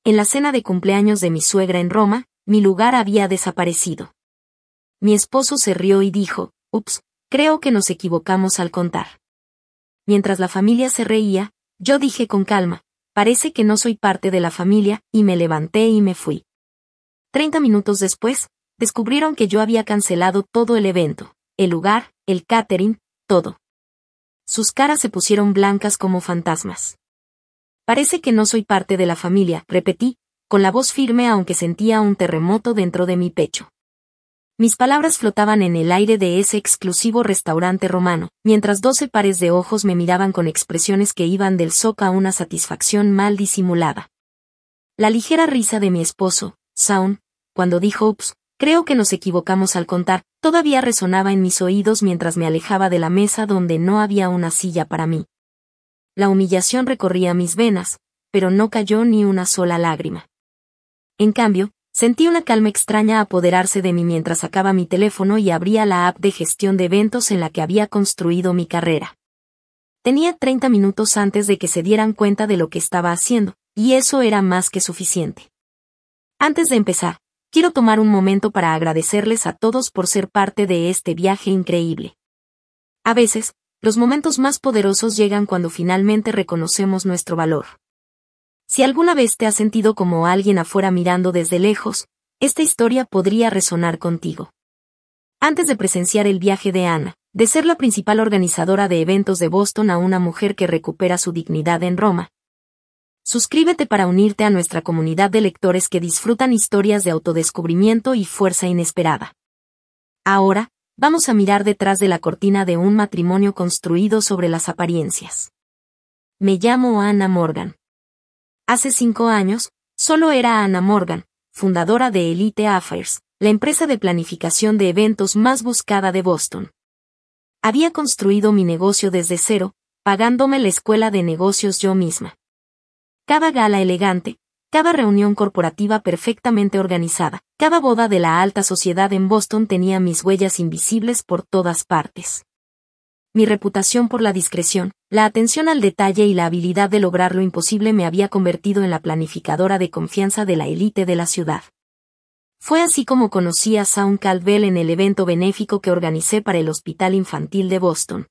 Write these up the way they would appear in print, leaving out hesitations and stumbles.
en la cena de cumpleaños de mi suegra en Roma, mi lugar había desaparecido. Mi esposo se rió y dijo, «Ups, creo que nos equivocamos al contar». Mientras la familia se reía, yo dije con calma, «Parece que no soy parte de la familia», y me levanté y me fui. 30 minutos después, descubrieron que yo había cancelado todo el evento, el lugar, el catering, todo. Sus caras se pusieron blancas como fantasmas. «Parece que no soy parte de la familia», repetí, con la voz firme aunque sentía un terremoto dentro de mi pecho. Mis palabras flotaban en el aire de ese exclusivo restaurante romano, mientras 12 pares de ojos me miraban con expresiones que iban del shock a una satisfacción mal disimulada. La ligera risa de mi esposo, Shaun, cuando dijo «Ups, creo que nos equivocamos al contar», todavía resonaba en mis oídos mientras me alejaba de la mesa donde no había una silla para mí. La humillación recorría mis venas, pero no cayó ni una sola lágrima. En cambio, sentí una calma extraña apoderarse de mí mientras sacaba mi teléfono y abría la app de gestión de eventos en la que había construido mi carrera. Tenía 30 minutos antes de que se dieran cuenta de lo que estaba haciendo, y eso era más que suficiente. Antes de empezar, quiero tomar un momento para agradecerles a todos por ser parte de este viaje increíble. A veces, los momentos más poderosos llegan cuando finalmente reconocemos nuestro valor. Si alguna vez te has sentido como alguien afuera mirando desde lejos, esta historia podría resonar contigo. Antes de presenciar el viaje de Anna, de ser la principal organizadora de eventos de Boston a una mujer que recupera su dignidad en Roma, suscríbete para unirte a nuestra comunidad de lectores que disfrutan historias de autodescubrimiento y fuerza inesperada. Ahora, vamos a mirar detrás de la cortina de un matrimonio construido sobre las apariencias. Me llamo Anna Morgan. Hace 5 años, solo era Anna Morgan, fundadora de Elite Affairs, la empresa de planificación de eventos más buscada de Boston. Había construido mi negocio desde cero, pagándome la escuela de negocios yo misma. Cada gala elegante, cada reunión corporativa perfectamente organizada, cada boda de la alta sociedad en Boston tenía mis huellas invisibles por todas partes. Mi reputación por la discreción, la atención al detalle y la habilidad de lograr lo imposible me había convertido en la planificadora de confianza de la élite de la ciudad. Fue así como conocí a Shaun Caldwell en el evento benéfico que organicé para el Hospital Infantil de Boston.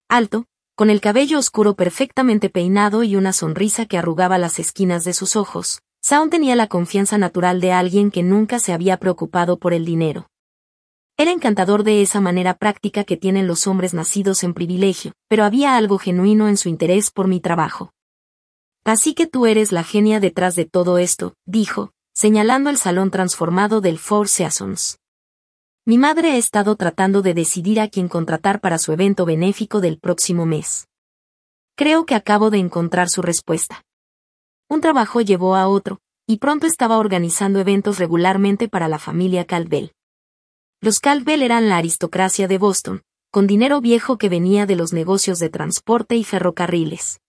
Alto, con el cabello oscuro perfectamente peinado y una sonrisa que arrugaba las esquinas de sus ojos, Shaun tenía la confianza natural de alguien que nunca se había preocupado por el dinero. Era encantador de esa manera práctica que tienen los hombres nacidos en privilegio, pero había algo genuino en su interés por mi trabajo. «Así que tú eres la genia detrás de todo esto», dijo, señalando el salón transformado del Four Seasons. Mi madre ha estado tratando de decidir a quién contratar para su evento benéfico del próximo mes. Creo que acabo de encontrar su respuesta. Un trabajo llevó a otro, y pronto estaba organizando eventos regularmente para la familia Caldwell. Los Caldwell eran la aristocracia de Boston, con dinero viejo que venía de los negocios de transporte y ferrocarriles.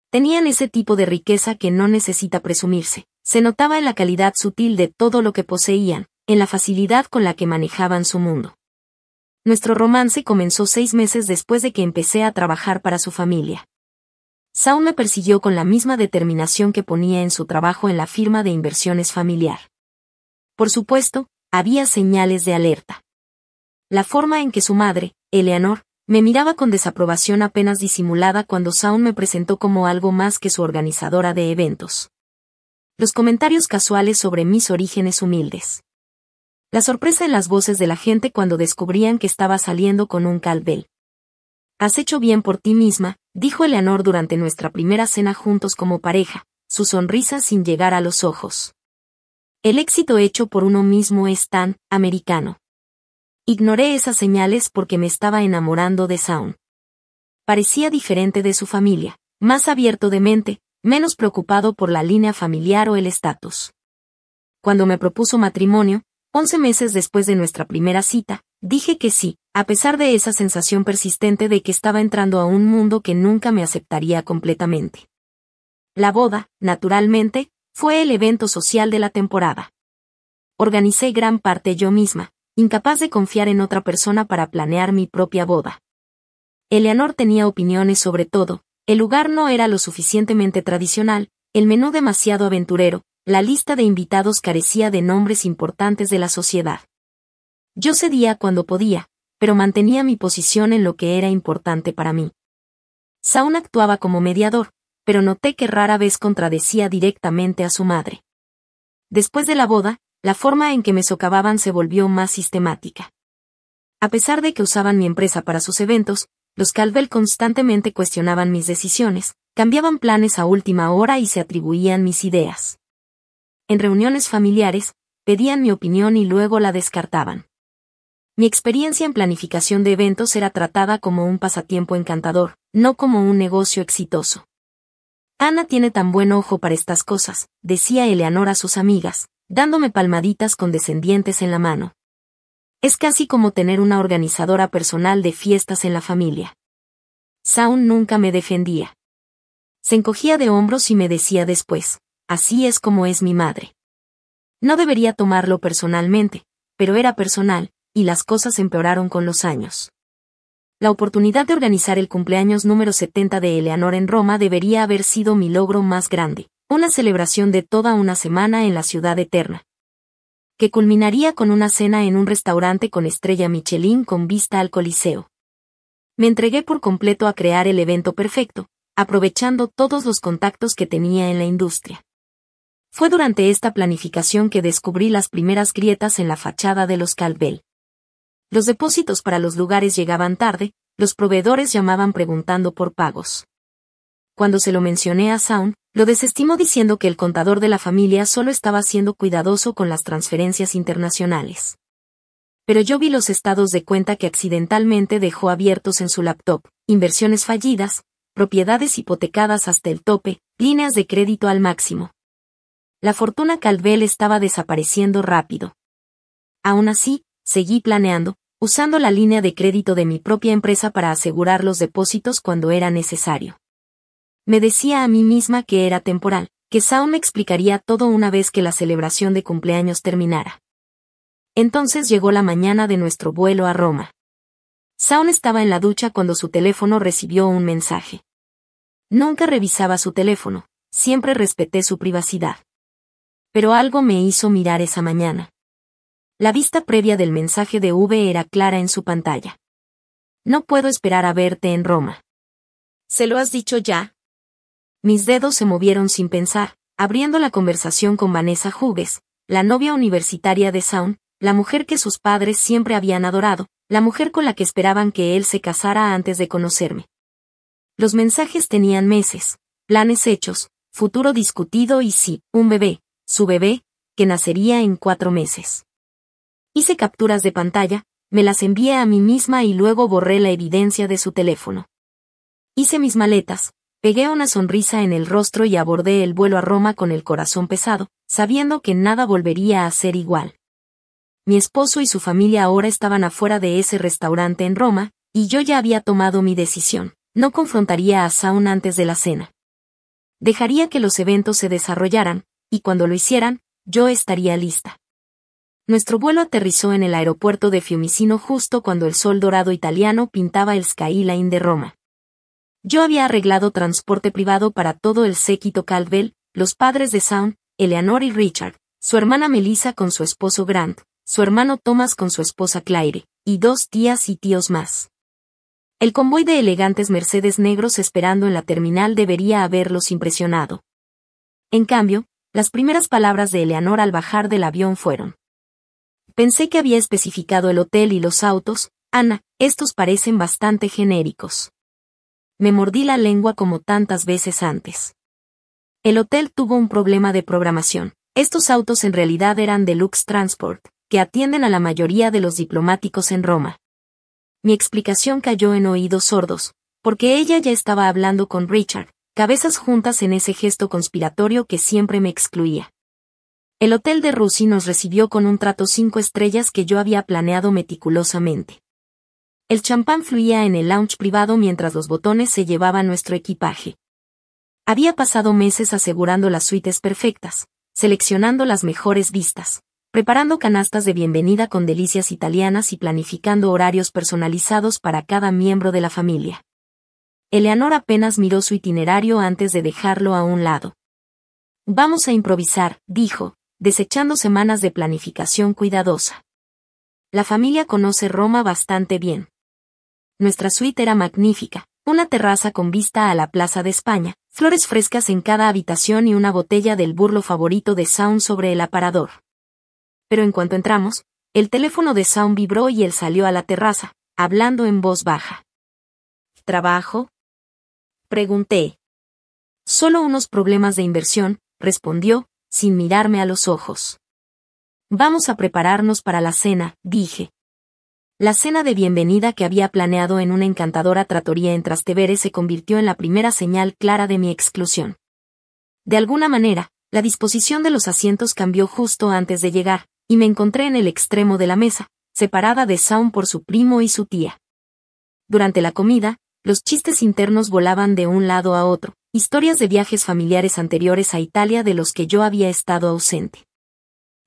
Tenían ese tipo de riqueza que no necesita presumirse, se notaba en la calidad sutil de todo lo que poseían, en la facilidad con la que manejaban su mundo. Nuestro romance comenzó 6 meses después de que empecé a trabajar para su familia. Shaun me persiguió con la misma determinación que ponía en su trabajo en la firma de inversiones familiar. Por supuesto, había señales de alerta. La forma en que su madre, Eleanor, me miraba con desaprobación apenas disimulada cuando Shaun me presentó como algo más que su organizadora de eventos. Los comentarios casuales sobre mis orígenes humildes. La sorpresa en las voces de la gente cuando descubrían que estaba saliendo con un Caldwell. «Has hecho bien por ti misma», dijo Eleanor durante nuestra primera cena juntos como pareja, su sonrisa sin llegar a los ojos. El éxito hecho por uno mismo es tan americano. Ignoré esas señales porque me estaba enamorando de Shaun. Parecía diferente de su familia, más abierto de mente, menos preocupado por la línea familiar o el estatus. Cuando me propuso matrimonio, 11 meses después de nuestra primera cita, dije que sí, a pesar de esa sensación persistente de que estaba entrando a un mundo que nunca me aceptaría completamente. La boda, naturalmente, fue el evento social de la temporada. Organicé gran parte yo misma, incapaz de confiar en otra persona para planear mi propia boda. Eleanor tenía opiniones sobre todo, el lugar no era lo suficientemente tradicional, el menú demasiado aventurero, la lista de invitados carecía de nombres importantes de la sociedad. Yo cedía cuando podía, pero mantenía mi posición en lo que era importante para mí. Shaun actuaba como mediador, pero noté que rara vez contradecía directamente a su madre. Después de la boda, la forma en que me socavaban se volvió más sistemática. A pesar de que usaban mi empresa para sus eventos, los Caldwell constantemente cuestionaban mis decisiones, cambiaban planes a última hora y se atribuían mis ideas. En reuniones familiares, pedían mi opinión y luego la descartaban. Mi experiencia en planificación de eventos era tratada como un pasatiempo encantador, no como un negocio exitoso. Ana tiene tan buen ojo para estas cosas, decía Eleanor a sus amigas, dándome palmaditas condescendientes en la mano. Es casi como tener una organizadora personal de fiestas en la familia. Shaun nunca me defendía. Se encogía de hombros y me decía después, así es como es mi madre. No debería tomarlo personalmente, pero era personal, y las cosas empeoraron con los años. La oportunidad de organizar el cumpleaños número 70 de Eleanor en Roma debería haber sido mi logro más grande, una celebración de toda una semana en la ciudad eterna, que culminaría con una cena en un restaurante con estrella Michelin con vista al Coliseo. Me entregué por completo a crear el evento perfecto, aprovechando todos los contactos que tenía en la industria. Fue durante esta planificación que descubrí las primeras grietas en la fachada de los Caldwell. Los depósitos para los lugares llegaban tarde, los proveedores llamaban preguntando por pagos. Cuando se lo mencioné a Shaun, lo desestimó diciendo que el contador de la familia solo estaba siendo cuidadoso con las transferencias internacionales. Pero yo vi los estados de cuenta que accidentalmente dejó abiertos en su laptop, inversiones fallidas, propiedades hipotecadas hasta el tope, líneas de crédito al máximo. La fortuna Caldwell estaba desapareciendo rápido. Aún así, seguí planeando, usando la línea de crédito de mi propia empresa para asegurar los depósitos cuando era necesario. Me decía a mí misma que era temporal, que Shaun me explicaría todo una vez que la celebración de cumpleaños terminara. Entonces llegó la mañana de nuestro vuelo a Roma. Shaun estaba en la ducha cuando su teléfono recibió un mensaje. Nunca revisaba su teléfono, siempre respeté su privacidad. Pero algo me hizo mirar esa mañana. La vista previa del mensaje de V era clara en su pantalla. No puedo esperar a verte en Roma. ¿Se lo has dicho ya? Mis dedos se movieron sin pensar, abriendo la conversación con Vanessa Hughes, la novia universitaria de Shaun, la mujer que sus padres siempre habían adorado, la mujer con la que esperaban que él se casara antes de conocerme. Los mensajes tenían meses, planes hechos, futuro discutido y sí, un bebé, su bebé, que nacería en 4 meses. Hice capturas de pantalla, me las envié a mí misma y luego borré la evidencia de su teléfono. Hice mis maletas, pegué una sonrisa en el rostro y abordé el vuelo a Roma con el corazón pesado, sabiendo que nada volvería a ser igual. Mi esposo y su familia ahora estaban afuera de ese restaurante en Roma, y yo ya había tomado mi decisión. No confrontaría a Shaun antes de la cena. Dejaría que los eventos se desarrollaran, y cuando lo hicieran, yo estaría lista. Nuestro vuelo aterrizó en el aeropuerto de Fiumicino justo cuando el sol dorado italiano pintaba el skyline de Roma. Yo había arreglado transporte privado para todo el séquito Caldwell, los padres de Shaun, Eleanor y Richard, su hermana Melissa con su esposo Grant, su hermano Thomas con su esposa Claire, y 2 tías y tíos más. El convoy de elegantes Mercedes negros esperando en la terminal debería haberlos impresionado. En cambio, las primeras palabras de Eleanor al bajar del avión fueron: pensé que había especificado el hotel y los autos, Ana, estos parecen bastante genéricos. Me mordí la lengua como tantas veces antes. El hotel tuvo un problema de programación. Estos autos en realidad eran Deluxe Transport, que atienden a la mayoría de los diplomáticos en Roma. Mi explicación cayó en oídos sordos, porque ella ya estaba hablando con Richard, cabezas juntas en ese gesto conspiratorio que siempre me excluía. El hotel de Russi nos recibió con un trato 5 estrellas que yo había planeado meticulosamente. El champán fluía en el lounge privado mientras los botones se llevaban nuestro equipaje. Había pasado meses asegurando las suites perfectas, seleccionando las mejores vistas, preparando canastas de bienvenida con delicias italianas y planificando horarios personalizados para cada miembro de la familia. Eleanor apenas miró su itinerario antes de dejarlo a un lado. Vamos a improvisar, dijo, desechando semanas de planificación cuidadosa. La familia conoce Roma bastante bien. Nuestra suite era magnífica, una terraza con vista a la Plaza de España, flores frescas en cada habitación y una botella del burlo favorito de Saun sobre el aparador. Pero en cuanto entramos, el teléfono de Saun vibró y él salió a la terraza, hablando en voz baja. ¿Trabajo? Pregunté. Solo unos problemas de inversión, respondió, sin mirarme a los ojos. Vamos a prepararnos para la cena, dije. La cena de bienvenida que había planeado en una encantadora trattoria en Trastevere se convirtió en la primera señal clara de mi exclusión. De alguna manera, la disposición de los asientos cambió justo antes de llegar, y me encontré en el extremo de la mesa, separada de Saun por su primo y su tía. Durante la comida, los chistes internos volaban de un lado a otro, historias de viajes familiares anteriores a Italia de los que yo había estado ausente.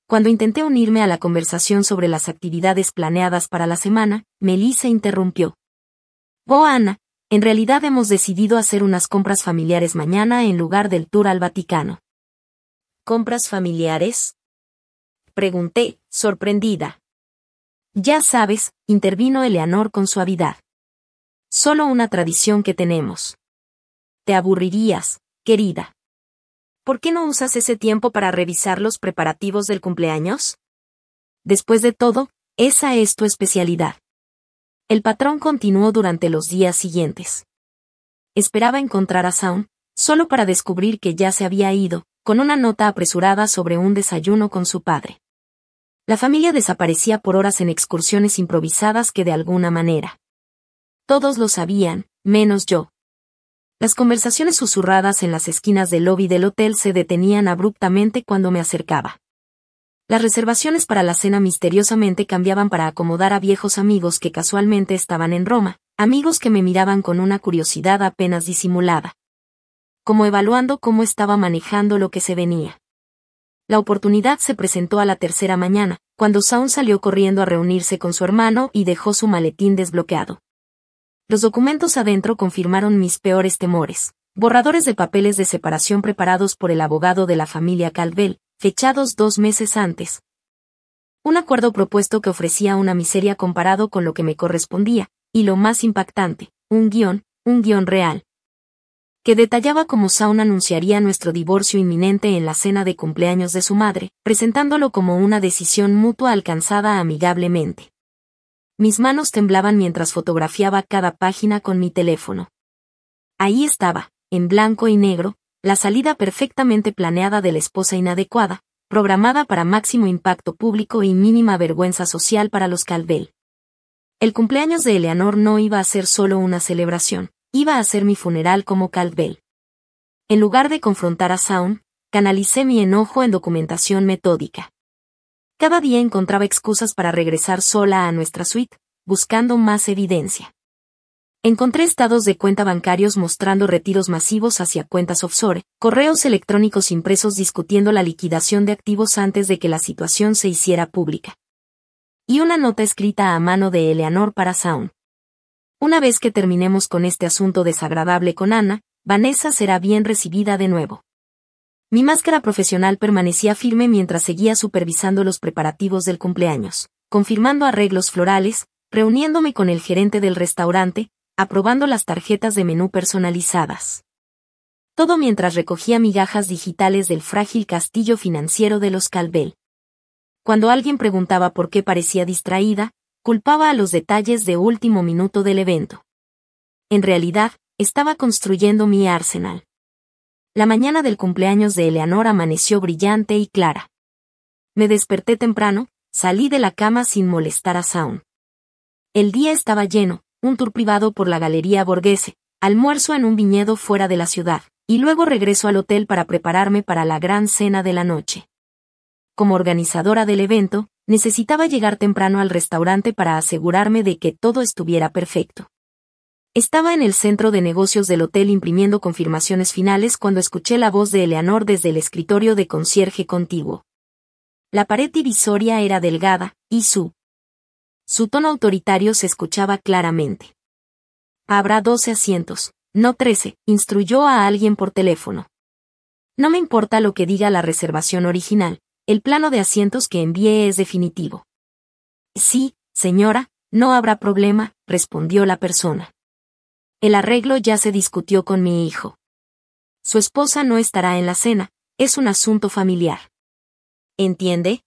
Cuando intenté unirme a la conversación sobre las actividades planeadas para la semana, Melissa interrumpió. Oh, Ana, en realidad hemos decidido hacer unas compras familiares mañana en lugar del tour al Vaticano. ¿Compras familiares? Pregunté, sorprendida. Ya sabes, intervino Eleanor con suavidad. Solo una tradición que tenemos. Te aburrirías, querida. ¿Por qué no usas ese tiempo para revisar los preparativos del cumpleaños? Después de todo, esa es tu especialidad. El patrón continuó durante los días siguientes. Esperaba encontrar a Saun, solo para descubrir que ya se había ido, con una nota apresurada sobre un desayuno con su padre. La familia desaparecía por horas en excursiones improvisadas que de alguna manera. Todos lo sabían, menos yo. Las conversaciones susurradas en las esquinas del lobby del hotel se detenían abruptamente cuando me acercaba. Las reservaciones para la cena misteriosamente cambiaban para acomodar a viejos amigos que casualmente estaban en Roma, amigos que me miraban con una curiosidad apenas disimulada. Como evaluando cómo estaba manejando lo que se venía. La oportunidad se presentó a la tercera mañana, cuando Saun salió corriendo a reunirse con su hermano y dejó su maletín desbloqueado. Los documentos adentro confirmaron mis peores temores. Borradores de papeles de separación preparados por el abogado de la familia Calvel, fechados 2 meses antes. Un acuerdo propuesto que ofrecía una miseria comparado con lo que me correspondía, y lo más impactante, un guión real. Que detallaba cómo Saun anunciaría nuestro divorcio inminente en la cena de cumpleaños de su madre, presentándolo como una decisión mutua alcanzada amigablemente. Mis manos temblaban mientras fotografiaba cada página con mi teléfono. Ahí estaba, en blanco y negro, la salida perfectamente planeada de la esposa inadecuada, programada para máximo impacto público y mínima vergüenza social para los Calvel. El cumpleaños de Eleanor no iba a ser solo una celebración, iba a ser mi funeral como Calvel. En lugar de confrontar a Saun, canalicé mi enojo en documentación metódica. Cada día encontraba excusas para regresar sola a nuestra suite, buscando más evidencia. Encontré estados de cuenta bancarios mostrando retiros masivos hacia cuentas offshore, correos electrónicos impresos discutiendo la liquidación de activos antes de que la situación se hiciera pública. Y una nota escrita a mano de Eleanor para Saun. Una vez que terminemos con este asunto desagradable con Ana, Vanessa será bien recibida de nuevo. Mi máscara profesional permanecía firme mientras seguía supervisando los preparativos del cumpleaños, confirmando arreglos florales, reuniéndome con el gerente del restaurante, aprobando las tarjetas de menú personalizadas. Todo mientras recogía migajas digitales del frágil castillo financiero de los Calvel. Cuando alguien preguntaba por qué parecía distraída, culpaba a los detalles de último minuto del evento. En realidad, estaba construyendo mi arsenal. La mañana del cumpleaños de Eleanor amaneció brillante y clara. Me desperté temprano, salí de la cama sin molestar a Saun. El día estaba lleno, un tour privado por la Galería Borghese, almuerzo en un viñedo fuera de la ciudad, y luego regreso al hotel para prepararme para la gran cena de la noche. Como organizadora del evento, necesitaba llegar temprano al restaurante para asegurarme de que todo estuviera perfecto. Estaba en el centro de negocios del hotel imprimiendo confirmaciones finales cuando escuché la voz de Eleanor desde el escritorio de concierge contiguo. La pared divisoria era delgada, y su tono autoritario se escuchaba claramente. Habrá 12 asientos, no 13, instruyó a alguien por teléfono. No me importa lo que diga la reservación original, el plano de asientos que envié es definitivo. Sí, señora, no habrá problema, respondió la persona. El arreglo ya se discutió con mi hijo. Su esposa no estará en la cena, es un asunto familiar. ¿Entiende?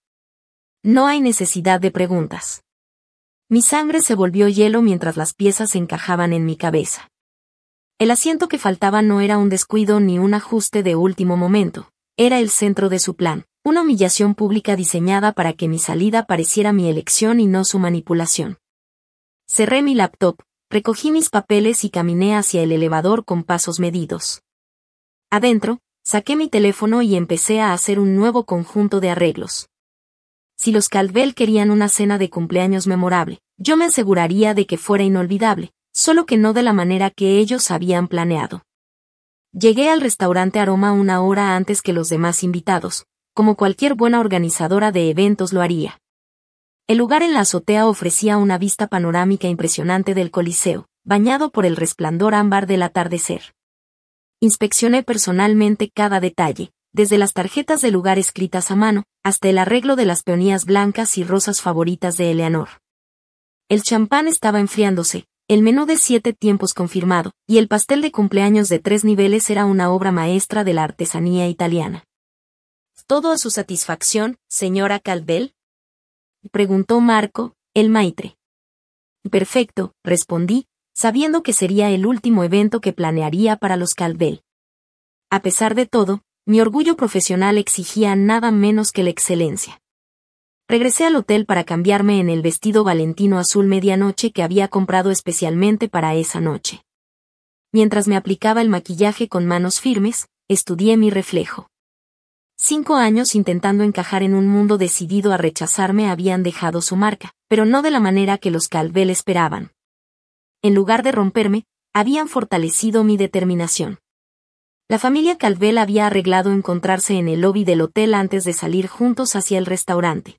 No hay necesidad de preguntas. Mi sangre se volvió hielo mientras las piezas se encajaban en mi cabeza. El asiento que faltaba no era un descuido ni un ajuste de último momento, era el centro de su plan, una humillación pública diseñada para que mi salida pareciera mi elección y no su manipulación. Cerré mi laptop, recogí mis papeles y caminé hacia el elevador con pasos medidos. Adentro, saqué mi teléfono y empecé a hacer un nuevo conjunto de arreglos. Si los Caldwell querían una cena de cumpleaños memorable, yo me aseguraría de que fuera inolvidable, solo que no de la manera que ellos habían planeado. Llegué al restaurante Aroma una hora antes que los demás invitados, como cualquier buena organizadora de eventos lo haría. El lugar en la azotea ofrecía una vista panorámica impresionante del Coliseo, bañado por el resplandor ámbar del atardecer. Inspeccioné personalmente cada detalle, desde las tarjetas de lugar escritas a mano, hasta el arreglo de las peonías blancas y rosas favoritas de Eleanor. El champán estaba enfriándose, el menú de 7 tiempos confirmado, y el pastel de cumpleaños de 3 niveles era una obra maestra de la artesanía italiana. ¿Todo a su satisfacción, señora Caldwell?, preguntó Marco, el maitre. Perfecto, respondí, sabiendo que sería el último evento que planearía para los Caldwell. A pesar de todo, mi orgullo profesional exigía nada menos que la excelencia. Regresé al hotel para cambiarme en el vestido valentino azul medianoche que había comprado especialmente para esa noche. Mientras me aplicaba el maquillaje con manos firmes, estudié mi reflejo. 5 años intentando encajar en un mundo decidido a rechazarme habían dejado su marca, pero no de la manera que los Caldwell esperaban. En lugar de romperme, habían fortalecido mi determinación. La familia Caldwell había arreglado encontrarse en el lobby del hotel antes de salir juntos hacia el restaurante.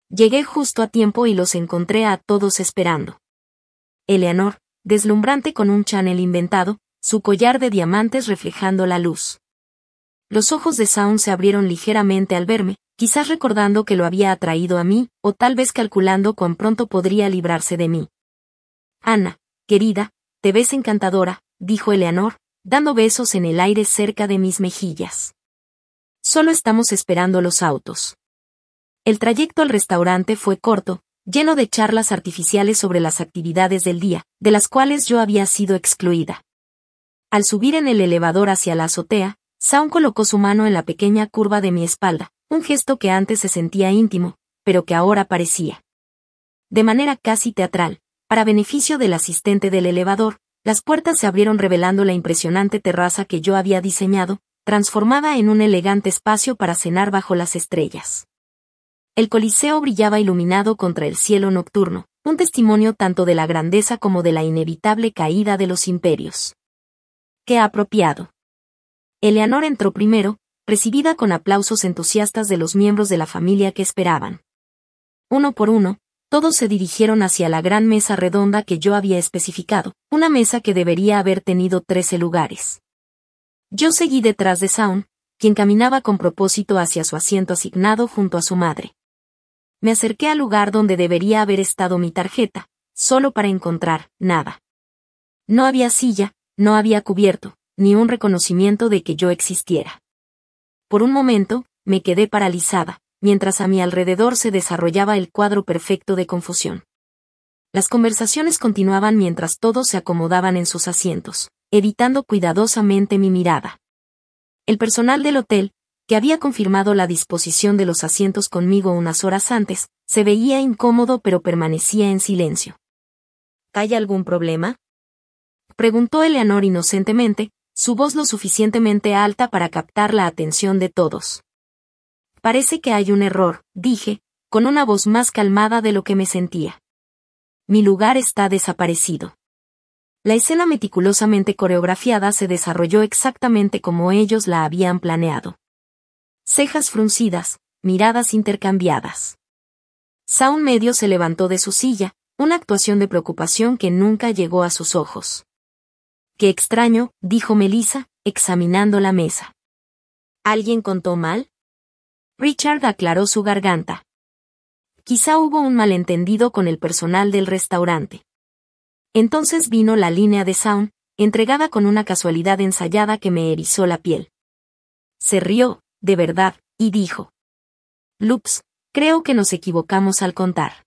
Llegué justo a tiempo y los encontré a todos esperando. Eleanor, deslumbrante con un Chanel inventado, su collar de diamantes reflejando la luz. Los ojos de Shaun se abrieron ligeramente al verme, quizás recordando que lo había atraído a mí, o tal vez calculando cuán pronto podría librarse de mí. Anna, querida, te ves encantadora, dijo Eleanor, dando besos en el aire cerca de mis mejillas. Solo estamos esperando los autos. El trayecto al restaurante fue corto, lleno de charlas artificiales sobre las actividades del día, de las cuales yo había sido excluida. Al subir en el elevador hacia la azotea, Shaun colocó su mano en la pequeña curva de mi espalda, un gesto que antes se sentía íntimo, pero que ahora parecía. De manera casi teatral, para beneficio del asistente del elevador, las puertas se abrieron revelando la impresionante terraza que yo había diseñado, transformada en un elegante espacio para cenar bajo las estrellas. El Coliseo brillaba iluminado contra el cielo nocturno, un testimonio tanto de la grandeza como de la inevitable caída de los imperios. ¡Qué apropiado! Eleanor entró primero, recibida con aplausos entusiastas de los miembros de la familia que esperaban. Uno por uno, todos se dirigieron hacia la gran mesa redonda que yo había especificado, una mesa que debería haber tenido 13 lugares. Yo seguí detrás de Shaun, quien caminaba con propósito hacia su asiento asignado junto a su madre. Me acerqué al lugar donde debería haber estado mi tarjeta, solo para encontrar nada. No había silla, no había cubierto, ni un reconocimiento de que yo existiera. Por un momento, me quedé paralizada, mientras a mi alrededor se desarrollaba el cuadro perfecto de confusión. Las conversaciones continuaban mientras todos se acomodaban en sus asientos, evitando cuidadosamente mi mirada. El personal del hotel, que había confirmado la disposición de los asientos conmigo unas horas antes, se veía incómodo pero permanecía en silencio. ¿Hay algún problema?, preguntó Eleanor inocentemente, su voz lo suficientemente alta para captar la atención de todos. Parece que hay un error, dije, con una voz más calmada de lo que me sentía. Mi lugar está desaparecido. La escena meticulosamente coreografiada se desarrolló exactamente como ellos la habían planeado. Cejas fruncidas, miradas intercambiadas. Shaun medio se levantó de su silla, una actuación de preocupación que nunca llegó a sus ojos. «Qué extraño», dijo Melissa, examinando la mesa. ¿Alguien contó mal? Richard aclaró su garganta. Quizá hubo un malentendido con el personal del restaurante. Entonces vino la línea de Sound, entregada con una casualidad ensayada que me erizó la piel. Se rió, de verdad, y dijo: Loops, creo que nos equivocamos al contar.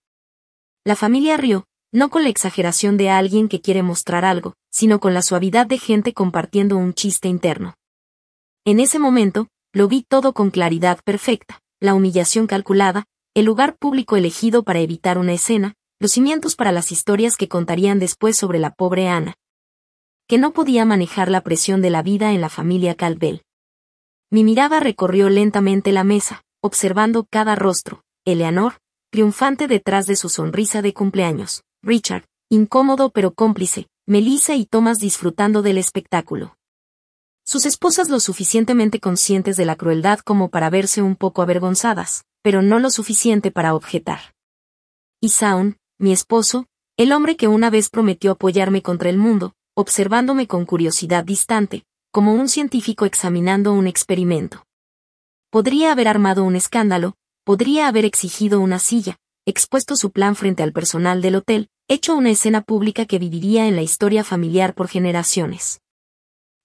La familia rió, no con la exageración de alguien que quiere mostrar algo, sino con la suavidad de gente compartiendo un chiste interno. En ese momento, lo vi todo con claridad perfecta: la humillación calculada, el lugar público elegido para evitar una escena, los cimientos para las historias que contarían después sobre la pobre Ana, que no podía manejar la presión de la vida en la familia Caldwell. Mi mirada recorrió lentamente la mesa, observando cada rostro: Eleanor, triunfante detrás de su sonrisa de cumpleaños; Richard, incómodo pero cómplice; Melissa y Thomas disfrutando del espectáculo. Sus esposas lo suficientemente conscientes de la crueldad como para verse un poco avergonzadas, pero no lo suficiente para objetar. Y Sound, mi esposo, el hombre que una vez prometió apoyarme contra el mundo, observándome con curiosidad distante, como un científico examinando un experimento. Podría haber armado un escándalo, podría haber exigido una silla, expuesto su plan frente al personal del hotel, hecho una escena pública que viviría en la historia familiar por generaciones.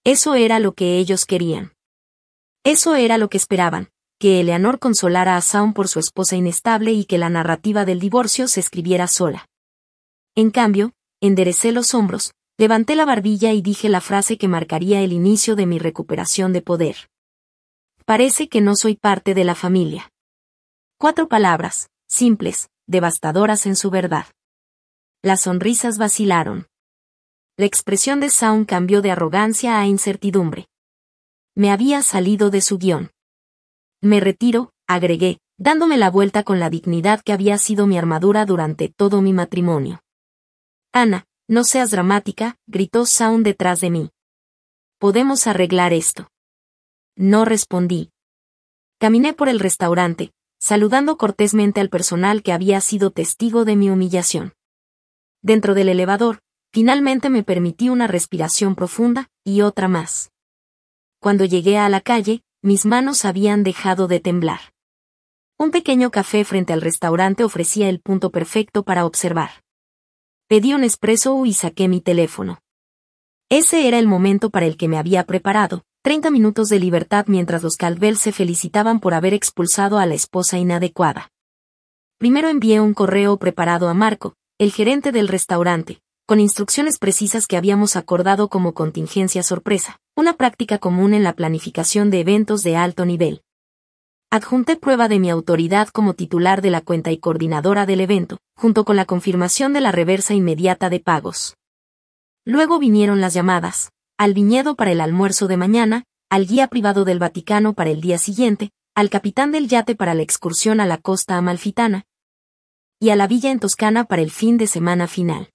Eso era lo que ellos querían. Eso era lo que esperaban: que Eleanor consolara a Sound por su esposa inestable y que la narrativa del divorcio se escribiera sola. En cambio, enderecé los hombros, levanté la barbilla y dije la frase que marcaría el inicio de mi recuperación de poder. Parece que no soy parte de la familia. 4 palabras, simples, devastadoras en su verdad. Las sonrisas vacilaron. La expresión de Sound cambió de arrogancia a incertidumbre. Me había salido de su guión. Me retiro, agregué, dándome la vuelta con la dignidad que había sido mi armadura durante todo mi matrimonio. Ana, no seas dramática, gritó Sound detrás de mí. Podemos arreglar esto. No respondí. Caminé por el restaurante, saludando cortésmente al personal que había sido testigo de mi humillación. Dentro del elevador, finalmente me permití una respiración profunda, y otra más. Cuando llegué a la calle, mis manos habían dejado de temblar. Un pequeño café frente al restaurante ofrecía el punto perfecto para observar. Pedí un espresso y saqué mi teléfono. Ese era el momento para el que me había preparado: 30 minutos de libertad mientras los Caldwell se felicitaban por haber expulsado a la esposa inadecuada. Primero envié un correo preparado a Marco, el gerente del restaurante, con instrucciones precisas que habíamos acordado como contingencia sorpresa, una práctica común en la planificación de eventos de alto nivel. Adjunté prueba de mi autoridad como titular de la cuenta y coordinadora del evento, junto con la confirmación de la reversa inmediata de pagos. Luego vinieron las llamadas: al viñedo para el almuerzo de mañana, al guía privado del Vaticano para el día siguiente, al capitán del yate para la excursión a la costa amalfitana, y a la villa en Toscana para el fin de semana final.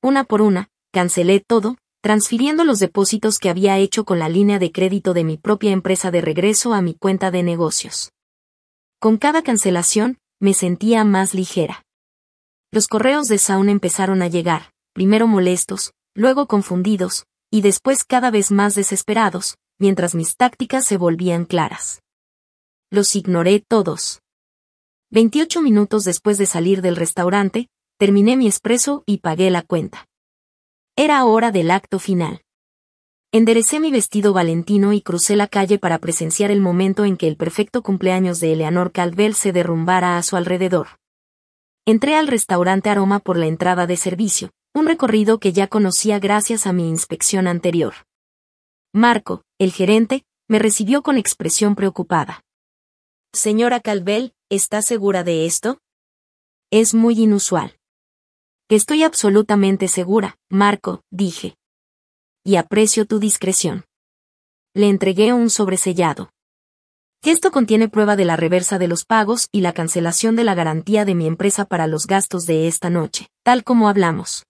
Una por una, cancelé todo, transfiriendo los depósitos que había hecho con la línea de crédito de mi propia empresa de regreso a mi cuenta de negocios. Con cada cancelación, me sentía más ligera. Los correos de Sound empezaron a llegar, primero molestos, luego confundidos, y después cada vez más desesperados, mientras mis tácticas se volvían claras. Los ignoré todos. 28 minutos después de salir del restaurante, terminé mi espresso y pagué la cuenta. Era hora del acto final. Enderecé mi vestido valentino y crucé la calle para presenciar el momento en que el perfecto cumpleaños de Eleanor Caldwell se derrumbara a su alrededor. Entré al restaurante Aroma por la entrada de servicio, un recorrido que ya conocía gracias a mi inspección anterior. Marco, el gerente, me recibió con expresión preocupada. Señora Caldwell, ¿está segura de esto? Es muy inusual. Estoy absolutamente segura, Marco, dije. Y aprecio tu discreción. Le entregué un sobresellado. Esto contiene prueba de la reversa de los pagos y la cancelación de la garantía de mi empresa para los gastos de esta noche, tal como hablamos.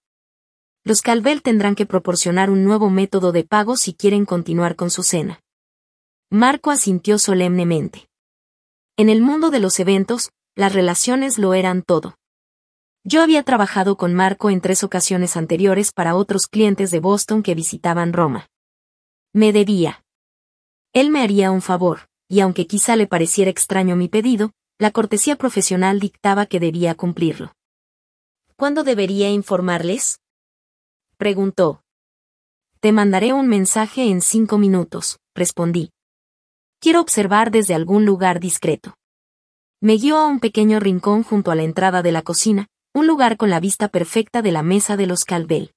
Los Caldwell tendrán que proporcionar un nuevo método de pago si quieren continuar con su cena. Marco asintió solemnemente. En el mundo de los eventos, las relaciones lo eran todo. Yo había trabajado con Marco en 3 ocasiones anteriores para otros clientes de Boston que visitaban Roma. Me debía. Él me haría un favor, y aunque quizá le pareciera extraño mi pedido, la cortesía profesional dictaba que debía cumplirlo. ¿Cuándo debería informarles?, preguntó. Te mandaré un mensaje en 5 minutos, respondí. Quiero observar desde algún lugar discreto. Me guió a un pequeño rincón junto a la entrada de la cocina, un lugar con la vista perfecta de la mesa de los Caldwell.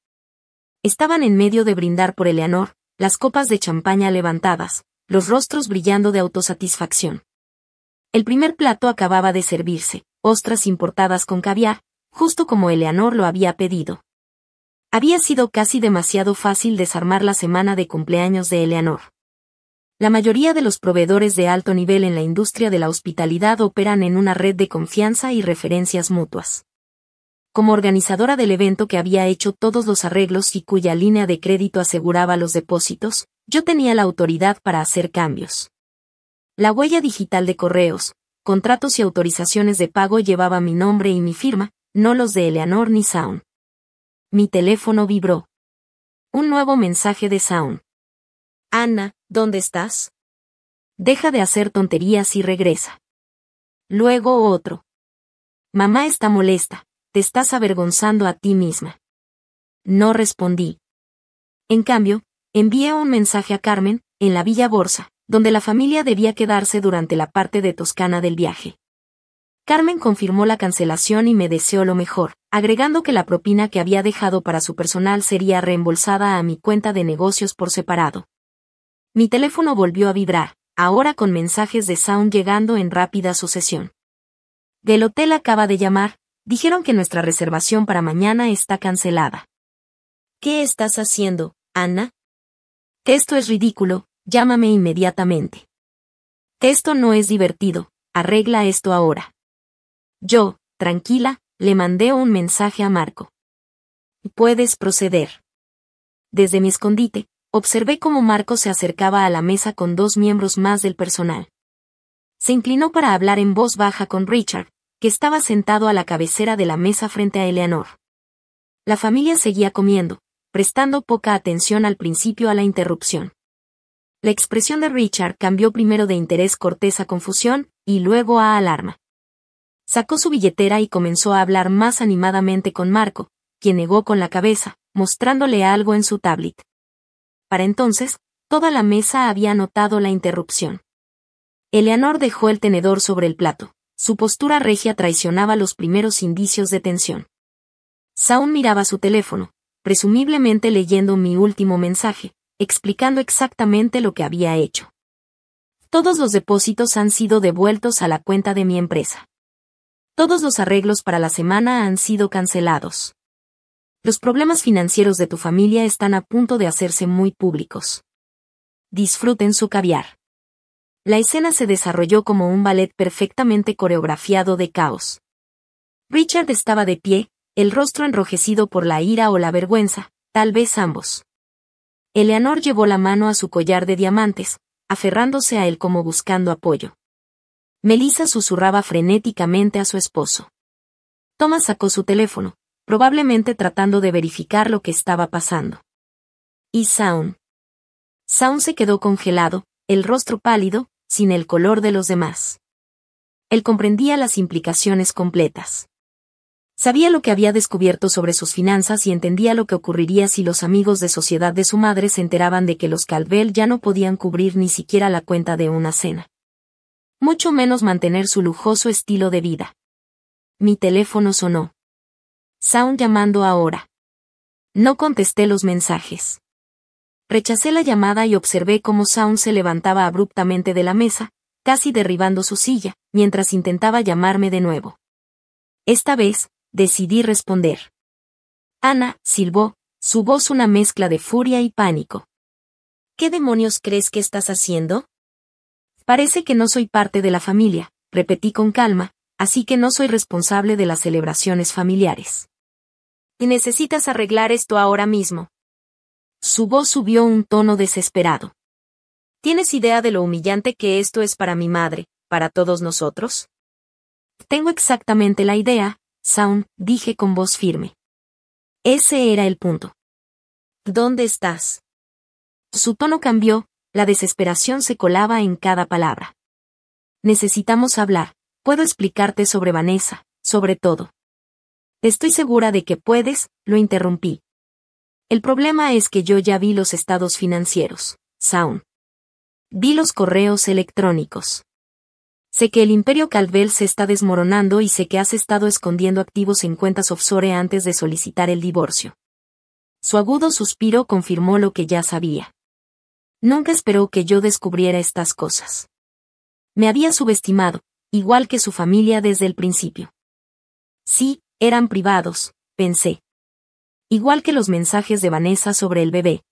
Estaban en medio de brindar por Eleanor, las copas de champaña levantadas, los rostros brillando de autosatisfacción. El primer plato acababa de servirse, ostras importadas con caviar, justo como Eleanor lo había pedido. Había sido casi demasiado fácil desarmar la semana de cumpleaños de Eleanor. La mayoría de los proveedores de alto nivel en la industria de la hospitalidad operan en una red de confianza y referencias mutuas. Como organizadora del evento que había hecho todos los arreglos y cuya línea de crédito aseguraba los depósitos, yo tenía la autoridad para hacer cambios. La huella digital de correos, contratos y autorizaciones de pago llevaba mi nombre y mi firma, no los de Eleanor ni Shaun. Mi teléfono vibró. Un nuevo mensaje de Shaun. Anna, ¿dónde estás? Deja de hacer tonterías y regresa. Luego otro. Mamá está molesta, te estás avergonzando a ti misma. No respondí. En cambio, envié un mensaje a Carmen, en la Villa Borsa, donde la familia debía quedarse durante la parte de Toscana del viaje. Carmen confirmó la cancelación y me deseó lo mejor, agregando que la propina que había dejado para su personal sería reembolsada a mi cuenta de negocios por separado. Mi teléfono volvió a vibrar, ahora con mensajes de Shaun llegando en rápida sucesión. Del hotel acaba de llamar, dijeron que nuestra reservación para mañana está cancelada. ¿Qué estás haciendo, Anna? Que esto es ridículo, llámame inmediatamente. Que esto no es divertido, arregla esto ahora. Yo, tranquila, le mandé un mensaje a Marco. Puedes proceder. Desde mi escondite, observé cómo Marco se acercaba a la mesa con 2 miembros más del personal. Se inclinó para hablar en voz baja con Richard, que estaba sentado a la cabecera de la mesa frente a Eleanor. La familia seguía comiendo, prestando poca atención al principio a la interrupción. La expresión de Richard cambió primero de interés cortés a confusión, y luego a alarma. Sacó su billetera y comenzó a hablar más animadamente con Marco, quien negó con la cabeza, mostrándole algo en su tablet. Para entonces, toda la mesa había notado la interrupción. Eleanor dejó el tenedor sobre el plato. Su postura regia traicionaba los primeros indicios de tensión. Shaun miraba su teléfono, presumiblemente leyendo mi último mensaje, explicando exactamente lo que había hecho. Todos los depósitos han sido devueltos a la cuenta de mi empresa. Todos los arreglos para la semana han sido cancelados. Los problemas financieros de tu familia están a punto de hacerse muy públicos. Disfruten su caviar. La escena se desarrolló como un ballet perfectamente coreografiado de caos. Richard estaba de pie, el rostro enrojecido por la ira o la vergüenza, tal vez ambos. Eleanor llevó la mano a su collar de diamantes, aferrándose a él como buscando apoyo. Melissa susurraba frenéticamente a su esposo. Thomas sacó su teléfono, probablemente tratando de verificar lo que estaba pasando. ¿Y Shaun? Shaun se quedó congelado, el rostro pálido, sin el color de los demás. Él comprendía las implicaciones completas. Sabía lo que había descubierto sobre sus finanzas y entendía lo que ocurriría si los amigos de sociedad de su madre se enteraban de que los Caldwell ya no podían cubrir ni siquiera la cuenta de una cena. Mucho menos mantener su lujoso estilo de vida. Mi teléfono sonó. Shaun llamando ahora. No contesté los mensajes. Rechacé la llamada y observé cómo Shaun se levantaba abruptamente de la mesa, casi derribando su silla, mientras intentaba llamarme de nuevo. Esta vez, decidí responder. Anna, silbó, su voz una mezcla de furia y pánico. ¿Qué demonios crees que estás haciendo? Parece que no soy parte de la familia, repetí con calma, así que no soy responsable de las celebraciones familiares. Y necesitas arreglar esto ahora mismo. Su voz subió un tono desesperado. ¿Tienes idea de lo humillante que esto es para mi madre, para todos nosotros? Tengo exactamente la idea, Shaun, dije con voz firme. Ese era el punto. ¿Dónde estás? Su tono cambió, La desesperación se colaba en cada palabra. Necesitamos hablar. Puedo explicarte sobre Vanessa, sobre todo. Estoy segura de que puedes, lo interrumpí. El problema es que yo ya vi los estados financieros, Shaun. Vi los correos electrónicos. Sé que el imperio Caldwell se está desmoronando y sé que has estado escondiendo activos en cuentas offshore antes de solicitar el divorcio. Su agudo suspiro confirmó lo que ya sabía. Nunca esperó que yo descubriera estas cosas. Me había subestimado, igual que su familia desde el principio. Sí, eran privados, pensé. Igual que los mensajes de Vanessa sobre el bebé.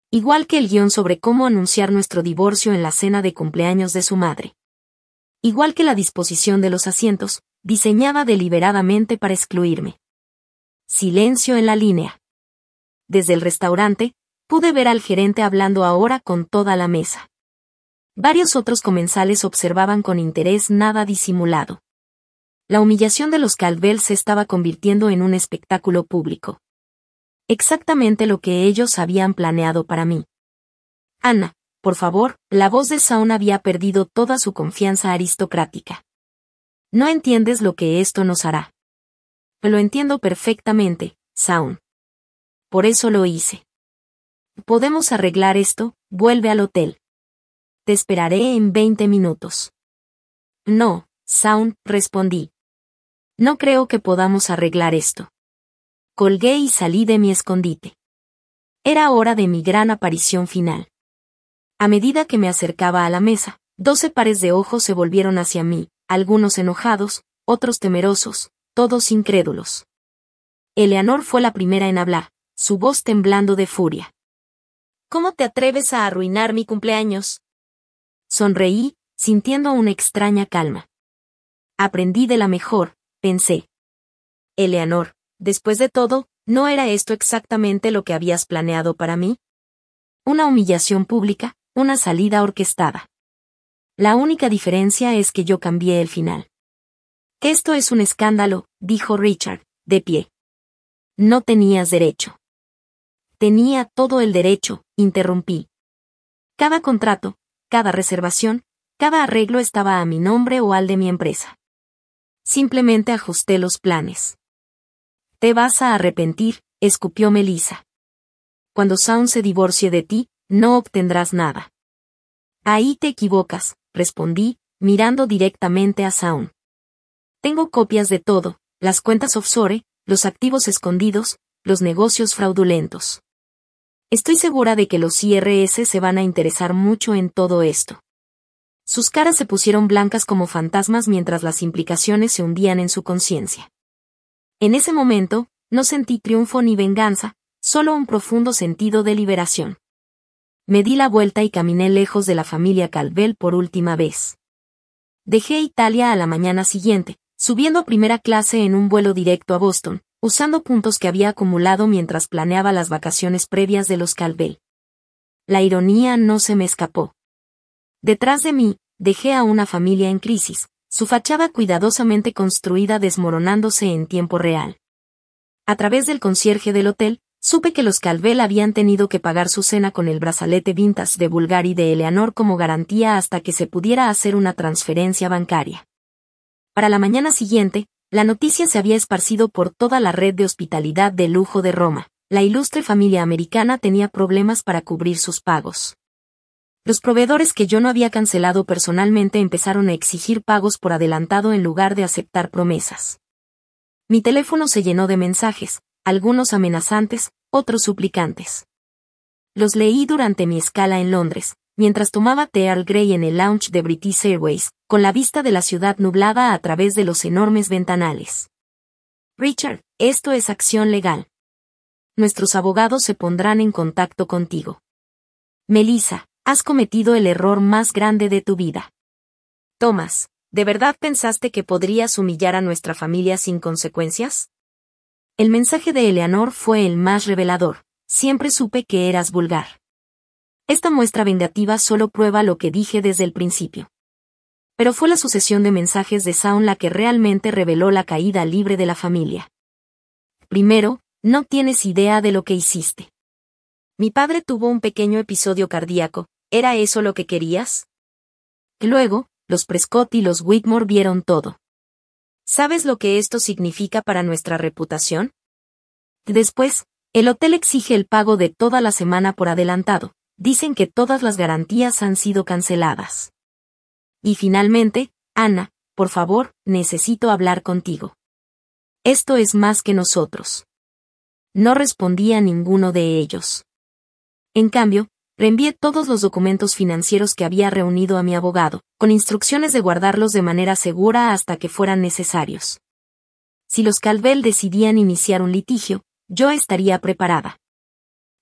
Igual que el guión sobre cómo anunciar nuestro divorcio en la cena de cumpleaños de su madre. Igual que la disposición de los asientos, diseñada deliberadamente para excluirme. Silencio en la línea. Desde el restaurante, pude ver al gerente hablando ahora con toda la mesa. Varios otros comensales observaban con interés nada disimulado. La humillación de los Caldwell se estaba convirtiendo en un espectáculo público. Exactamente lo que ellos habían planeado para mí. Anna, por favor, la voz de Shaun había perdido toda su confianza aristocrática. No entiendes lo que esto nos hará. Lo entiendo perfectamente, Shaun. Por eso lo hice. Podemos arreglar esto, vuelve al hotel. Te esperaré en 20 minutos. No, Shaun, respondí. No creo que podamos arreglar esto. Colgué y salí de mi escondite. Era hora de mi gran aparición final. A medida que me acercaba a la mesa, 12 pares de ojos se volvieron hacia mí, algunos enojados, otros temerosos, todos incrédulos. Eleanor fue la primera en hablar, su voz temblando de furia. ¿Cómo te atreves a arruinar mi cumpleaños? Sonreí, sintiendo una extraña calma. Aprendí de la mejor, pensé. Eleanor, después de todo, ¿no era esto exactamente lo que habías planeado para mí? Una humillación pública, una salida orquestada. La única diferencia es que yo cambié el final. Esto es un escándalo, dijo Richard, de pie. No tenías derecho. Tenía todo el derecho, interrumpí. Cada contrato, cada reservación, cada arreglo estaba a mi nombre o al de mi empresa. Simplemente ajusté los planes. Te vas a arrepentir, escupió Melissa. Cuando Shaun se divorcie de ti, no obtendrás nada. Ahí te equivocas, respondí, mirando directamente a Shaun. Tengo copias de todo, las cuentas offshore, los activos escondidos, los negocios fraudulentos. Estoy segura de que los IRS se van a interesar mucho en todo esto. Sus caras se pusieron blancas como fantasmas mientras las implicaciones se hundían en su conciencia. En ese momento, no sentí triunfo ni venganza, solo un profundo sentido de liberación. Me di la vuelta y caminé lejos de la familia Caldwell por última vez. Dejé Italia a la mañana siguiente, subiendo a primera clase en un vuelo directo a Boston, usando puntos que había acumulado mientras planeaba las vacaciones previas de los Caldwell. La ironía no se me escapó. Detrás de mí, dejé a una familia en crisis, su fachada cuidadosamente construida desmoronándose en tiempo real. A través del concierge del hotel, supe que los Caldwell habían tenido que pagar su cena con el brazalete vintage de Bulgari de Eleanor como garantía hasta que se pudiera hacer una transferencia bancaria. Para la mañana siguiente, la noticia se había esparcido por toda la red de hospitalidad de lujo de Roma. La ilustre familia americana tenía problemas para cubrir sus pagos. Los proveedores que yo no había cancelado personalmente empezaron a exigir pagos por adelantado en lugar de aceptar promesas. Mi teléfono se llenó de mensajes, algunos amenazantes, otros suplicantes. Los leí durante mi escala en Londres, mientras tomaba té Earl Grey en el lounge de British Airways, con la vista de la ciudad nublada a través de los enormes ventanales. Richard, esto es acción legal. Nuestros abogados se pondrán en contacto contigo. Melissa, has cometido el error más grande de tu vida. Thomas, ¿de verdad pensaste que podrías humillar a nuestra familia sin consecuencias? El mensaje de Eleanor fue el más revelador. Siempre supe que eras vulgar. Esta muestra vengativa solo prueba lo que dije desde el principio. Pero fue la sucesión de mensajes de Shaun la que realmente reveló la caída libre de la familia. Primero, no tienes idea de lo que hiciste. Mi padre tuvo un pequeño episodio cardíaco, ¿Era eso lo que querías? Luego, los Prescott y los Whitmore vieron todo. ¿Sabes lo que esto significa para nuestra reputación? Después, el hotel exige el pago de toda la semana por adelantado. Dicen que todas las garantías han sido canceladas. Y finalmente, Ana, por favor, necesito hablar contigo. Esto es más que nosotros. No respondía ninguno de ellos. En cambio, reenvié todos los documentos financieros que había reunido a mi abogado, con instrucciones de guardarlos de manera segura hasta que fueran necesarios. Si los Caldwell decidían iniciar un litigio, yo estaría preparada.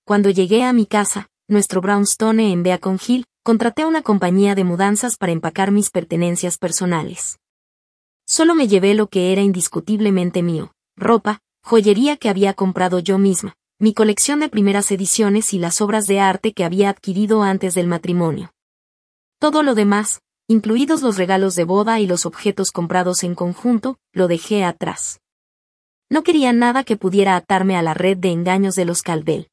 Cuando llegué a mi casa, nuestro brownstone en Beacon Hill, contraté a una compañía de mudanzas para empacar mis pertenencias personales. Solo me llevé lo que era indiscutiblemente mío: ropa, joyería que había comprado yo misma, mi colección de primeras ediciones y las obras de arte que había adquirido antes del matrimonio. Todo lo demás, incluidos los regalos de boda y los objetos comprados en conjunto, lo dejé atrás. No quería nada que pudiera atarme a la red de engaños de los Caldwell.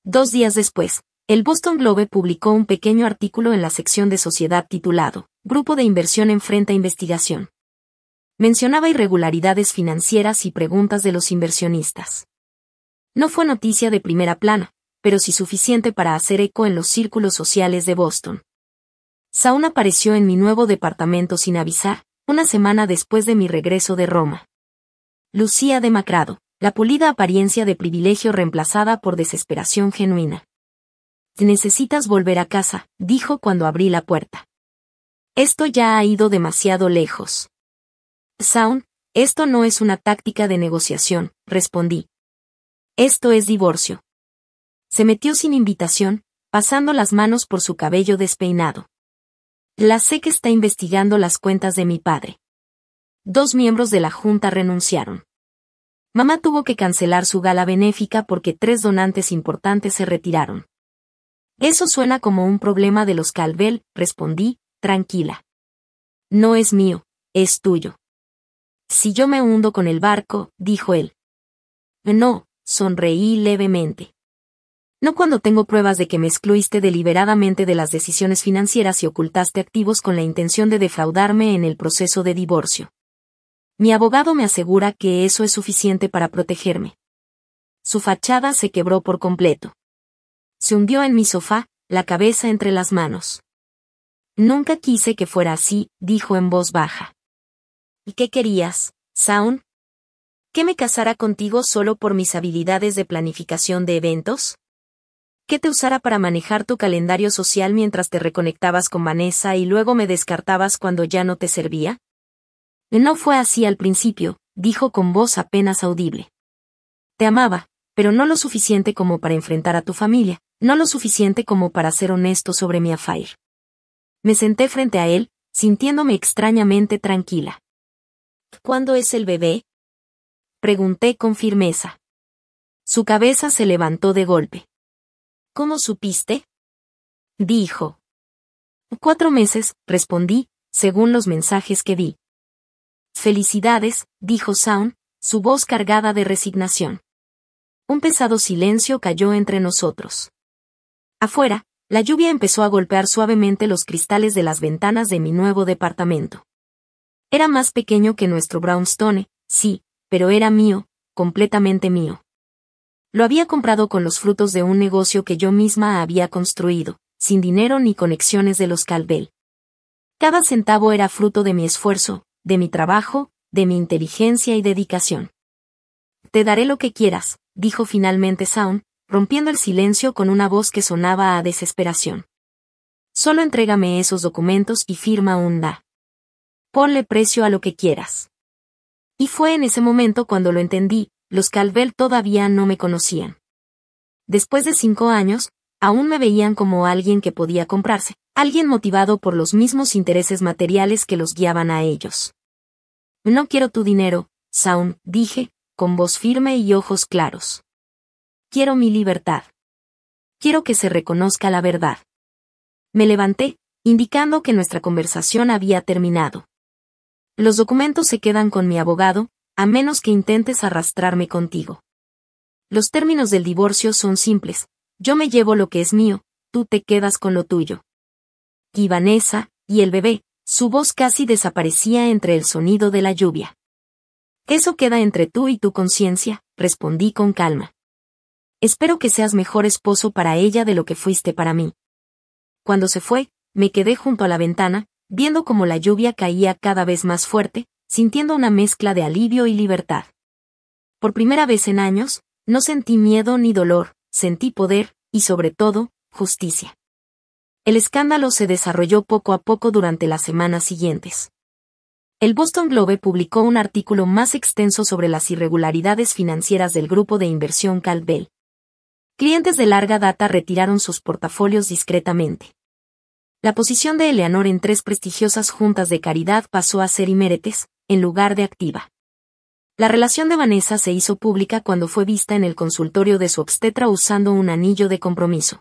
2 días después, el Boston Globe publicó un pequeño artículo en la sección de sociedad titulado «Grupo de inversión enfrenta investigación». Mencionaba irregularidades financieras y preguntas de los inversionistas. No fue noticia de primera plana, pero sí suficiente para hacer eco en los círculos sociales de Boston. Shaun apareció en mi nuevo departamento sin avisar, una semana después de mi regreso de Roma. Lucía demacrado, la pulida apariencia de privilegio reemplazada por desesperación genuina. «Necesitas volver a casa», dijo cuando abrí la puerta. «Esto ya ha ido demasiado lejos». «Shaun, esto no es una táctica de negociación», respondí. «Esto es divorcio». Se metió sin invitación, pasando las manos por su cabello despeinado. «La SEC está investigando las cuentas de mi padre. 2 miembros de la junta renunciaron. Mamá tuvo que cancelar su gala benéfica porque 3 donantes importantes se retiraron». «Eso suena como un problema de los Caldwell», respondí, tranquila. «No es mío, es tuyo». «Si yo me hundo con el barco», dijo él. «No», sonreí levemente. «No cuando tengo pruebas de que me excluiste deliberadamente de las decisiones financieras y ocultaste activos con la intención de defraudarme en el proceso de divorcio. Mi abogado me asegura que eso es suficiente para protegerme». Su fachada se quebró por completo. Se hundió en mi sofá, la cabeza entre las manos. «Nunca quise que fuera así», dijo en voz baja. «¿Y qué querías, Shaun? ¿Que me casara contigo solo por mis habilidades de planificación de eventos? ¿Que te usara para manejar tu calendario social mientras te reconectabas con Vanessa y luego me descartabas cuando ya no te servía?» «No fue así al principio», dijo con voz apenas audible. «Te amaba, pero no lo suficiente como para enfrentar a tu familia, no lo suficiente como para ser honesto sobre mi affair». Me senté frente a él, sintiéndome extrañamente tranquila. «¿Cuándo es el bebé?», pregunté con firmeza. Su cabeza se levantó de golpe. «¿Cómo supiste?», dijo. «4 meses», respondí, según los mensajes que vi. «Felicidades», dijo Shaun, su voz cargada de resignación. Un pesado silencio cayó entre nosotros. Afuera, la lluvia empezó a golpear suavemente los cristales de las ventanas de mi nuevo departamento. Era más pequeño que nuestro brownstone, sí, pero era mío, completamente mío. Lo había comprado con los frutos de un negocio que yo misma había construido, sin dinero ni conexiones de los Caldwell. Cada centavo era fruto de mi esfuerzo, de mi trabajo, de mi inteligencia y dedicación. «Te daré lo que quieras», dijo finalmente Shaun, rompiendo el silencio con una voz que sonaba a desesperación. «Solo entrégame esos documentos y firma un da. Ponle precio a lo que quieras». Y fue en ese momento cuando lo entendí: los Caldwell todavía no me conocían. Después de 5 años, aún me veían como alguien que podía comprarse, alguien motivado por los mismos intereses materiales que los guiaban a ellos. «No quiero tu dinero, Shaun», dije, con voz firme y ojos claros. «Quiero mi libertad. Quiero que se reconozca la verdad». Me levanté, indicando que nuestra conversación había terminado. «Los documentos se quedan con mi abogado, a menos que intentes arrastrarme contigo. Los términos del divorcio son simples: yo me llevo lo que es mío, tú te quedas con lo tuyo. Y Vanessa, y el bebé, su voz casi desaparecía entre el sonido de la lluvia. Eso queda entre tú y tu conciencia, respondí con calma. Espero que seas mejor esposo para ella de lo que fuiste para mí. Cuando se fue, me quedé junto a la ventana, viendo cómo la lluvia caía cada vez más fuerte, sintiendo una mezcla de alivio y libertad. Por primera vez en años, no sentí miedo ni dolor, sentí poder, y sobre todo, justicia. El escándalo se desarrolló poco a poco durante las semanas siguientes. El Boston Globe publicó un artículo más extenso sobre las irregularidades financieras del grupo de inversión Caldwell. Clientes de larga data retiraron sus portafolios discretamente. La posición de Eleanor en 3 prestigiosas juntas de caridad pasó a ser imérentes, en lugar de activa. La relación de Vanessa se hizo pública cuando fue vista en el consultorio de su obstetra usando un anillo de compromiso.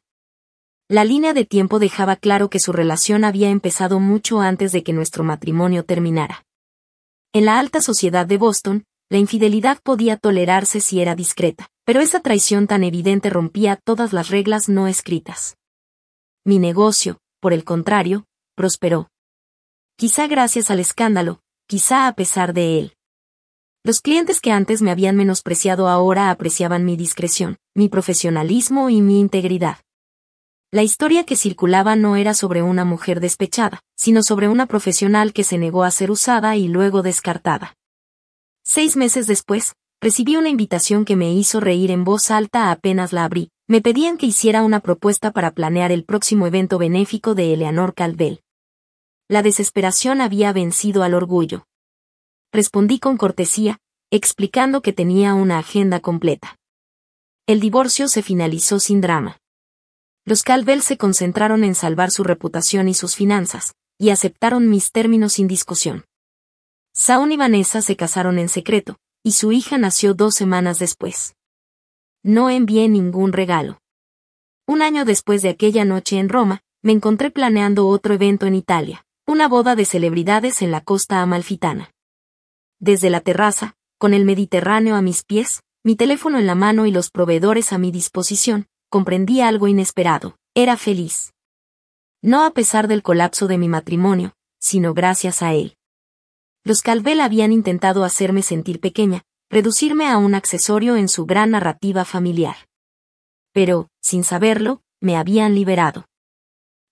La línea de tiempo dejaba claro que su relación había empezado mucho antes de que nuestro matrimonio terminara. En la alta sociedad de Boston, la infidelidad podía tolerarse si era discreta, pero esa traición tan evidente rompía todas las reglas no escritas. Mi negocio, por el contrario, prosperó. Quizá gracias al escándalo, quizá a pesar de él. Los clientes que antes me habían menospreciado ahora apreciaban mi discreción, mi profesionalismo y mi integridad. La historia que circulaba no era sobre una mujer despechada, sino sobre una profesional que se negó a ser usada y luego descartada. 6 meses después, recibí una invitación que me hizo reír en voz alta apenas la abrí. Me pedían que hiciera una propuesta para planear el próximo evento benéfico de Eleanor Caldwell. La desesperación había vencido al orgullo. Respondí con cortesía, explicando que tenía una agenda completa. El divorcio se finalizó sin drama. Los Caldwell se concentraron en salvar su reputación y sus finanzas, y aceptaron mis términos sin discusión. Shaun y Vanessa se casaron en secreto, y su hija nació 2 semanas después. No envié ningún regalo. Un año después de aquella noche en Roma, me encontré planeando otro evento en Italia, una boda de celebridades en la costa amalfitana. Desde la terraza, con el Mediterráneo a mis pies, mi teléfono en la mano y los proveedores a mi disposición, comprendí algo inesperado. Era feliz. No a pesar del colapso de mi matrimonio, sino gracias a él. Los Caldwell habían intentado hacerme sentir pequeña, reducirme a un accesorio en su gran narrativa familiar. Pero, sin saberlo, me habían liberado.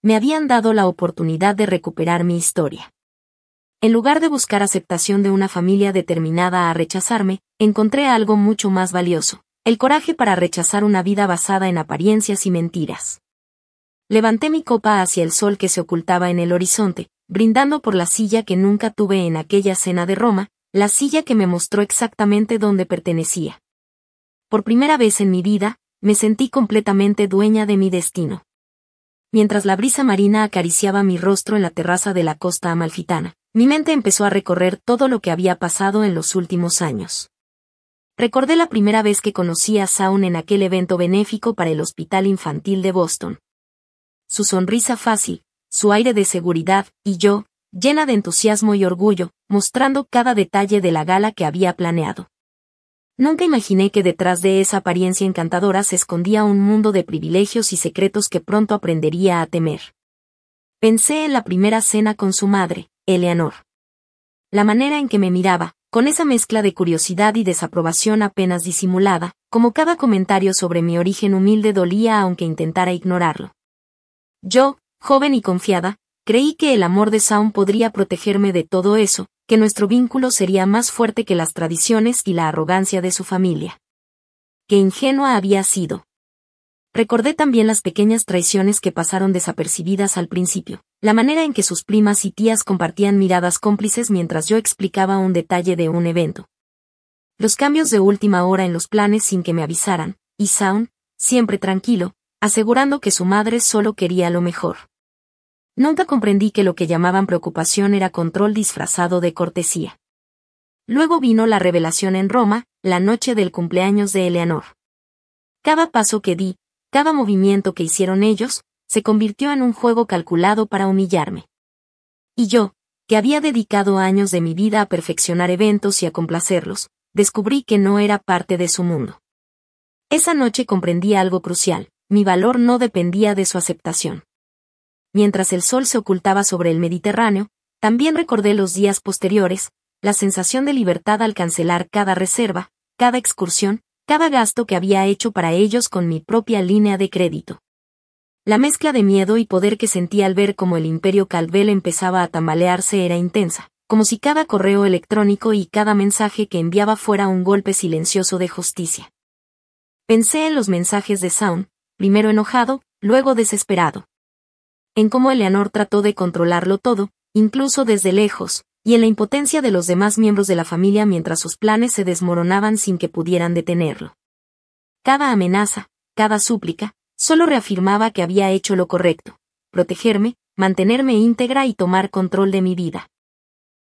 Me habían dado la oportunidad de recuperar mi historia. En lugar de buscar aceptación de una familia determinada a rechazarme, encontré algo mucho más valioso: el coraje para rechazar una vida basada en apariencias y mentiras. Levanté mi copa hacia el sol que se ocultaba en el horizonte, brindando por la silla que nunca tuve en aquella cena de Roma, la silla que me mostró exactamente dónde pertenecía. Por primera vez en mi vida, me sentí completamente dueña de mi destino. Mientras la brisa marina acariciaba mi rostro en la terraza de la costa amalfitana, mi mente empezó a recorrer todo lo que había pasado en los últimos años. Recordé la primera vez que conocí a Shaun en aquel evento benéfico para el Hospital Infantil de Boston. Su sonrisa fácil, su aire de seguridad, y yo, llena de entusiasmo y orgullo, mostrando cada detalle de la gala que había planeado. Nunca imaginé que detrás de esa apariencia encantadora se escondía un mundo de privilegios y secretos que pronto aprendería a temer. Pensé en la primera cena con su madre, Eleanor. La manera en que me miraba, con esa mezcla de curiosidad y desaprobación apenas disimulada, como cada comentario sobre mi origen humilde dolía aunque intentara ignorarlo. Yo, joven y confiada, creí que el amor de Shaun podría protegerme de todo eso, que nuestro vínculo sería más fuerte que las tradiciones y la arrogancia de su familia. Qué ingenua había sido. Recordé también las pequeñas traiciones que pasaron desapercibidas al principio, la manera en que sus primas y tías compartían miradas cómplices mientras yo explicaba un detalle de un evento. Los cambios de última hora en los planes sin que me avisaran, y Shaun, siempre tranquilo, asegurando que su madre solo quería lo mejor. Nunca comprendí que lo que llamaban preocupación era control disfrazado de cortesía. Luego vino la revelación en Roma, la noche del cumpleaños de Eleanor. Cada paso que di, cada movimiento que hicieron ellos, se convirtió en un juego calculado para humillarme. Y yo, que había dedicado años de mi vida a perfeccionar eventos y a complacerlos, descubrí que no era parte de su mundo. Esa noche comprendí algo crucial: mi valor no dependía de su aceptación. Mientras el sol se ocultaba sobre el Mediterráneo, también recordé los días posteriores, la sensación de libertad al cancelar cada reserva, cada excursión, cada gasto que había hecho para ellos con mi propia línea de crédito. La mezcla de miedo y poder que sentí al ver cómo el imperio Calvel empezaba a tambalearse era intensa, como si cada correo electrónico y cada mensaje que enviaba fuera un golpe silencioso de justicia. Pensé en los mensajes de Sound, primero enojado, luego desesperado. En cómo Eleanor trató de controlarlo todo, incluso desde lejos, y en la impotencia de los demás miembros de la familia mientras sus planes se desmoronaban sin que pudieran detenerlo. Cada amenaza, cada súplica, solo reafirmaba que había hecho lo correcto: protegerme, mantenerme íntegra y tomar control de mi vida.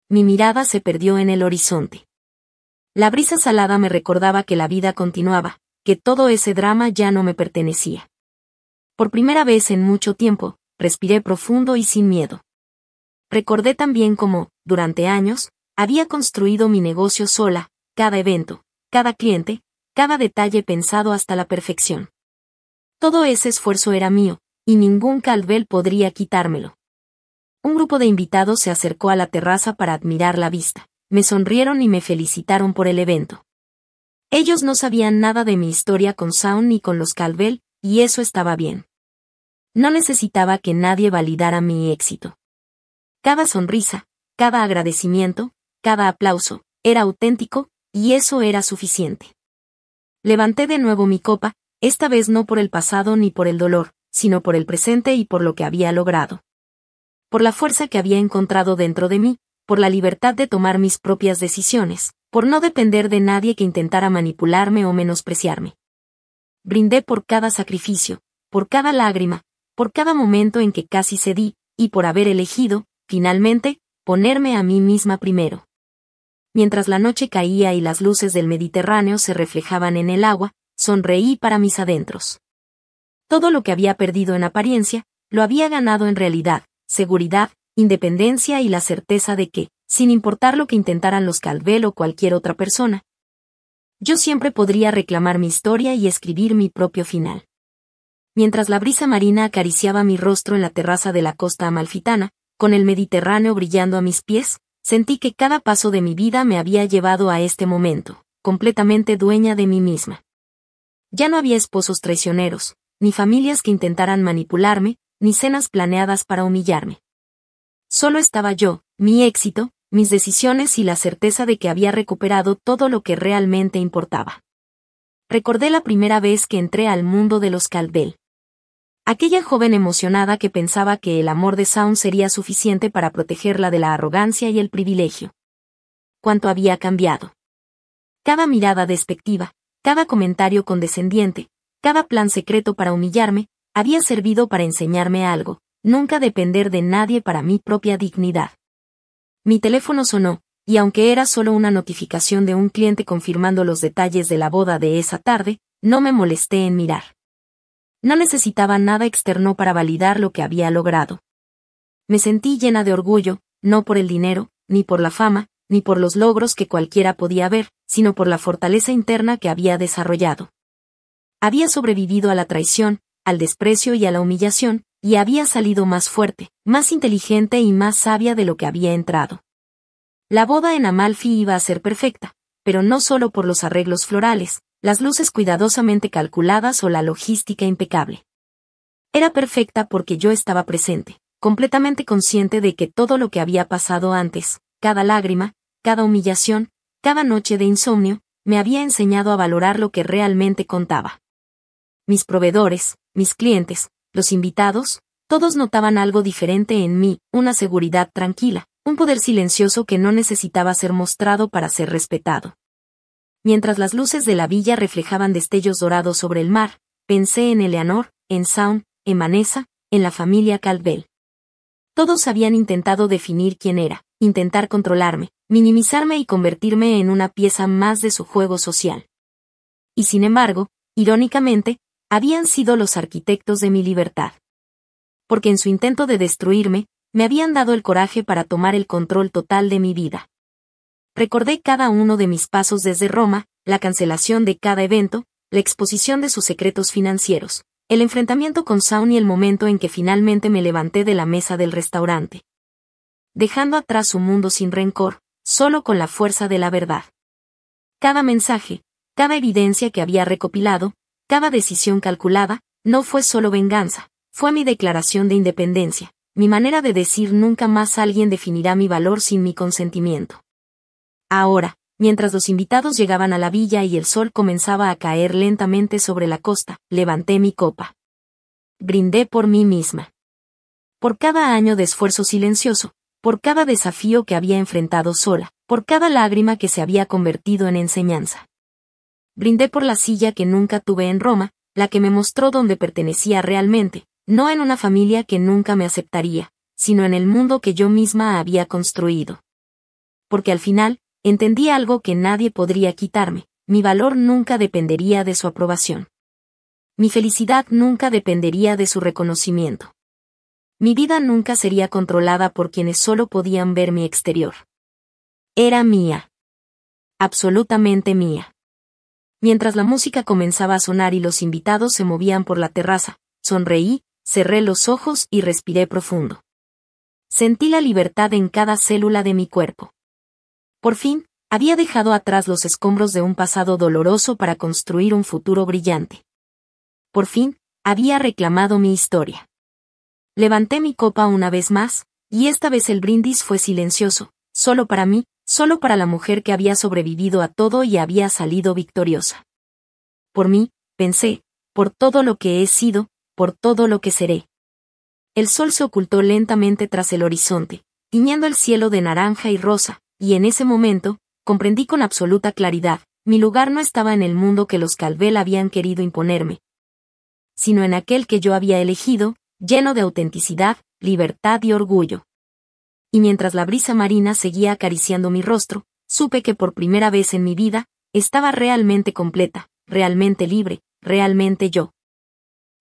Mi mirada se perdió en el horizonte. La brisa salada me recordaba que la vida continuaba, que todo ese drama ya no me pertenecía. Por primera vez en mucho tiempo, respiré profundo y sin miedo. Recordé también cómo, durante años, había construido mi negocio sola, cada evento, cada cliente, cada detalle pensado hasta la perfección. Todo ese esfuerzo era mío, y ningún Calvel podría quitármelo. Un grupo de invitados se acercó a la terraza para admirar la vista. Me sonrieron y me felicitaron por el evento. Ellos no sabían nada de mi historia con Sound ni con los Calvel, y eso estaba bien. No necesitaba que nadie validara mi éxito. Cada sonrisa, cada agradecimiento, cada aplauso, era auténtico, y eso era suficiente. Levanté de nuevo mi copa, esta vez no por el pasado ni por el dolor, sino por el presente y por lo que había logrado. Por la fuerza que había encontrado dentro de mí, por la libertad de tomar mis propias decisiones, por no depender de nadie que intentara manipularme o menospreciarme. Brindé por cada sacrificio, por cada lágrima, por cada momento en que casi cedí, y por haber elegido, finalmente, ponerme a mí misma primero. Mientras la noche caía y las luces del Mediterráneo se reflejaban en el agua, sonreí para mis adentros. Todo lo que había perdido en apariencia, lo había ganado en realidad: seguridad, independencia y la certeza de que, sin importar lo que intentaran los Calvel o cualquier otra persona, yo siempre podría reclamar mi historia y escribir mi propio final. Mientras la brisa marina acariciaba mi rostro en la terraza de la costa amalfitana, con el Mediterráneo brillando a mis pies, sentí que cada paso de mi vida me había llevado a este momento, completamente dueña de mí misma. Ya no había esposos traicioneros, ni familias que intentaran manipularme, ni cenas planeadas para humillarme. Solo estaba yo, mi éxito, mis decisiones y la certeza de que había recuperado todo lo que realmente importaba. Recordé la primera vez que entré al mundo de los Calvel. Aquella joven emocionada que pensaba que el amor de Sound sería suficiente para protegerla de la arrogancia y el privilegio. Cuánto había cambiado. Cada mirada despectiva, cada comentario condescendiente, cada plan secreto para humillarme, había servido para enseñarme algo: nunca depender de nadie para mi propia dignidad. Mi teléfono sonó, y aunque era solo una notificación de un cliente confirmando los detalles de la boda de esa tarde, no me molesté en mirar. No necesitaba nada externo para validar lo que había logrado. Me sentí llena de orgullo, no por el dinero, ni por la fama, ni por los logros que cualquiera podía ver, sino por la fortaleza interna que había desarrollado. Había sobrevivido a la traición, al desprecio y a la humillación, y había salido más fuerte, más inteligente y más sabia de lo que había entrado. La boda en Amalfi iba a ser perfecta, pero no solo por los arreglos florales, las luces cuidadosamente calculadas o la logística impecable. Era perfecta porque yo estaba presente, completamente consciente de que todo lo que había pasado antes, cada lágrima, cada humillación, cada noche de insomnio, me había enseñado a valorar lo que realmente contaba. Mis proveedores, mis clientes, los invitados, todos notaban algo diferente en mí: una seguridad tranquila, un poder silencioso que no necesitaba ser mostrado para ser respetado. Mientras las luces de la villa reflejaban destellos dorados sobre el mar, pensé en Eleanor, en Sound, en Vanessa, en la familia Calvel. Todos habían intentado definir quién era, intentar controlarme, minimizarme y convertirme en una pieza más de su juego social. Y sin embargo, irónicamente, habían sido los arquitectos de mi libertad. Porque en su intento de destruirme, me habían dado el coraje para tomar el control total de mi vida. Recordé cada uno de mis pasos desde Roma, la cancelación de cada evento, la exposición de sus secretos financieros, el enfrentamiento con Saun y el momento en que finalmente me levanté de la mesa del restaurante. Dejando atrás su mundo sin rencor, solo con la fuerza de la verdad. Cada mensaje, cada evidencia que había recopilado, cada decisión calculada, no fue solo venganza, fue mi declaración de independencia, mi manera de decir nunca más alguien definirá mi valor sin mi consentimiento. Ahora, mientras los invitados llegaban a la villa y el sol comenzaba a caer lentamente sobre la costa, levanté mi copa. Brindé por mí misma. Por cada año de esfuerzo silencioso, por cada desafío que había enfrentado sola, por cada lágrima que se había convertido en enseñanza. Brindé por la silla que nunca tuve en Roma, la que me mostró dónde pertenecía realmente, no en una familia que nunca me aceptaría, sino en el mundo que yo misma había construido. Porque al final, entendí algo que nadie podría quitarme, mi valor nunca dependería de su aprobación. Mi felicidad nunca dependería de su reconocimiento. Mi vida nunca sería controlada por quienes solo podían ver mi exterior. Era mía. Absolutamente mía. Mientras la música comenzaba a sonar y los invitados se movían por la terraza, sonreí, cerré los ojos y respiré profundo. Sentí la libertad en cada célula de mi cuerpo. Por fin, había dejado atrás los escombros de un pasado doloroso para construir un futuro brillante. Por fin, había reclamado mi historia. Levanté mi copa una vez más, y esta vez el brindis fue silencioso, solo para mí, solo para la mujer que había sobrevivido a todo y había salido victoriosa. Por mí, pensé, por todo lo que he sido, por todo lo que seré. El sol se ocultó lentamente tras el horizonte, tiñendo el cielo de naranja y rosa, y en ese momento, comprendí con absoluta claridad, mi lugar no estaba en el mundo que los Calvel habían querido imponerme, sino en aquel que yo había elegido, lleno de autenticidad, libertad y orgullo. Y mientras la brisa marina seguía acariciando mi rostro, supe que por primera vez en mi vida, estaba realmente completa, realmente libre, realmente yo.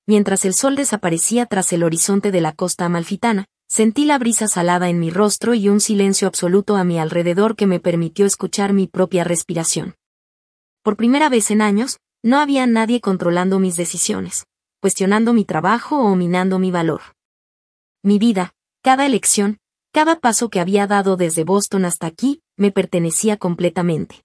Mientras el sol desaparecía tras el horizonte de la costa amalfitana, sentí la brisa salada en mi rostro y un silencio absoluto a mi alrededor que me permitió escuchar mi propia respiración. Por primera vez en años, no había nadie controlando mis decisiones, cuestionando mi trabajo o minando mi valor. Mi vida, cada elección, cada paso que había dado desde Boston hasta aquí, me pertenecía completamente.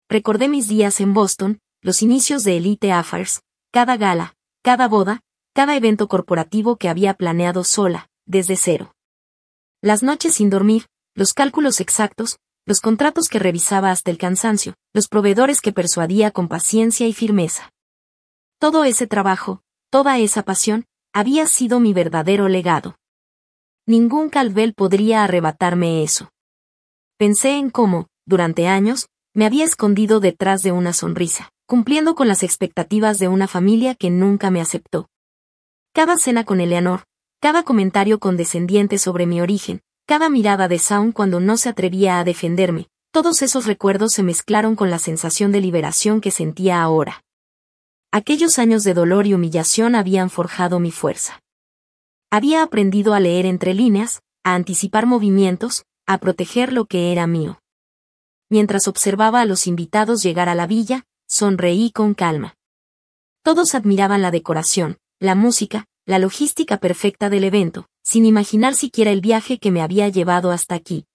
Recordé mis días en Boston, los inicios de Elite Affairs, cada gala, cada boda, cada evento corporativo que había planeado sola, desde cero. Las noches sin dormir, los cálculos exactos, los contratos que revisaba hasta el cansancio, los proveedores que persuadía con paciencia y firmeza. Todo ese trabajo, toda esa pasión, había sido mi verdadero legado. Ningún Calvel podría arrebatarme eso. Pensé en cómo, durante años, me había escondido detrás de una sonrisa, cumpliendo con las expectativas de una familia que nunca me aceptó. Cada cena con Eleanor, cada comentario condescendiente sobre mi origen, cada mirada de Saun cuando no se atrevía a defenderme, todos esos recuerdos se mezclaron con la sensación de liberación que sentía ahora. Aquellos años de dolor y humillación habían forjado mi fuerza. Había aprendido a leer entre líneas, a anticipar movimientos, a proteger lo que era mío. Mientras observaba a los invitados llegar a la villa, sonreí con calma. Todos admiraban la decoración, la música, la logística perfecta del evento, sin imaginar siquiera el viaje que me había llevado hasta aquí.